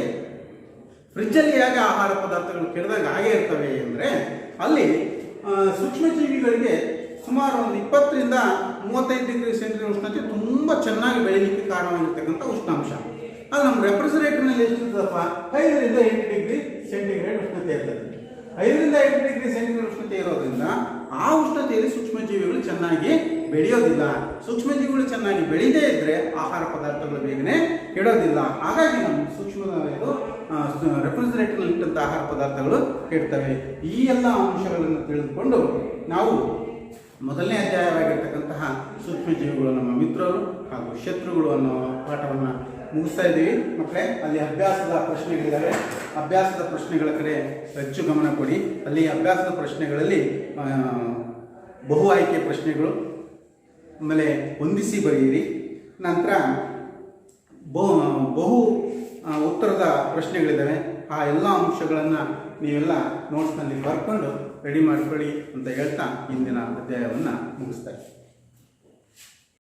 ಫ್ರಿಜ್ಜಲ್ಲಿ ಹೇಗೆ ಆಹಾರ ಪದಾರ್ಥಗಳು ಕೆಡದಾಗ ಹಾಗೆ ಇರ್ತವೆ ಅಂದರೆ, ಅಲ್ಲಿ ಸೂಕ್ಷ್ಮಜೀವಿಗಳಿಗೆ ಸುಮಾರು ಒಂದು 20 ರಿಂದ 35 ಡಿಗ್ರಿ ಸೆಂಟಿಗ್ರೇಡ್ ಉಷ್ಣತೆ ತುಂಬ ಚೆನ್ನಾಗಿ ಬೆಳೀಲಿಕ್ಕೆ ಕಾರಣವಾಗಿರ್ತಕ್ಕಂಥ ಉಷ್ಣಾಂಶ. ಅದು ನಮ್ಮ ರೆಫ್ರಿಜರೇಟರ್ನಲ್ಲಿ ಎಷ್ಟಿರ್ತದಪ್ಪ, 5 ರಿಂದ 8 ಡಿಗ್ರಿ ಸೆಂಟಿಗ್ರೇಡ್ ಉಷ್ಣತೆ ಇರ್ತದೆ. 5 ರಿಂದ 8 ಡಿಗ್ರಿ ಸೆಂಟಿಗ್ರೇಡ್ ಉಷ್ಣತೆ ಇರೋದ್ರಿಂದ ಆ ಉಷ್ಣತೆಯಲ್ಲಿ ಸೂಕ್ಷ್ಮಜೀವಿಗಳು ಚೆನ್ನಾಗಿ ಬೆಳೆಯೋದಿಲ್ಲ. ಸೂಕ್ಷ್ಮಜೀವಿಗಳು ಚೆನ್ನಾಗಿ ಬೆಳೆಯದೇ ಇದ್ರೆ ಆಹಾರ ಪದಾರ್ಥಗಳು ಬೇಗನೆ ಕೆಡೋದಿಲ್ಲ. ಹಾಗಾಗಿ ನಮ್ಮ ರೆಫ್ರಿಜರೇಟರ್ನಲ್ಲಿ ಇಟ್ಟಂಥ ಆಹಾರ ಪದಾರ್ಥಗಳು ಕೆಡ್ತವೆ. ಈ ಎಲ್ಲ ಅಂಶಗಳನ್ನು ತಿಳಿದುಕೊಂಡು ನಾವು 1ನೇ ಅಧ್ಯಾಯವಾಗಿರ್ತಕ್ಕಂತಹ ಸೂಕ್ಷ್ಮಜೀವಿಗಳು ನಮ್ಮ ಮಿತ್ರರು ಹಾಗೂ ಶತ್ರುಗಳು ಅನ್ನೋ ಪಾಠವನ್ನು ಮುಗಿಸ್ತಾ ಇದ್ದೀವಿ. ಮಕ್ಕಳೇ, ಅಲ್ಲಿ ಅಭ್ಯಾಸದ ಪ್ರಶ್ನೆಗಳಿದ್ದಾವೆ. ಅಭ್ಯಾಸದ ಪ್ರಶ್ನೆಗಳ ಕಡೆ ಹೆಚ್ಚು ಗಮನ ಕೊಡಿ. ಅಲ್ಲಿ ಅಭ್ಯಾಸದ ಪ್ರಶ್ನೆಗಳಲ್ಲಿ ಬಹು ಆಯ್ಕೆ ಪ್ರಶ್ನೆಗಳು, ಆಮೇಲೆ ಹೊಂದಿಸಿ ಬರೆಯಿರಿ. ನಂತರ ಬಹು ಉತ್ತರದ ಪ್ರಶ್ನೆಗಳಿದ್ದಾವೆ. ಆ ಎಲ್ಲ ಅಂಶಗಳನ್ನು ನೀವೆಲ್ಲ ನೋಟ್ಸ್ನಲ್ಲಿ ಬರ್ಕೊಂಡು ರೆಡಿ ಮಾಡ್ಕೊಳ್ಳಿ ಅಂತ ಹೇಳ್ತಾ ಇಂದಿನ ಅಧ್ಯಾಯವನ್ನು ಮುಗಿಸ್ತಾ ಇದ್ದೀನಿ.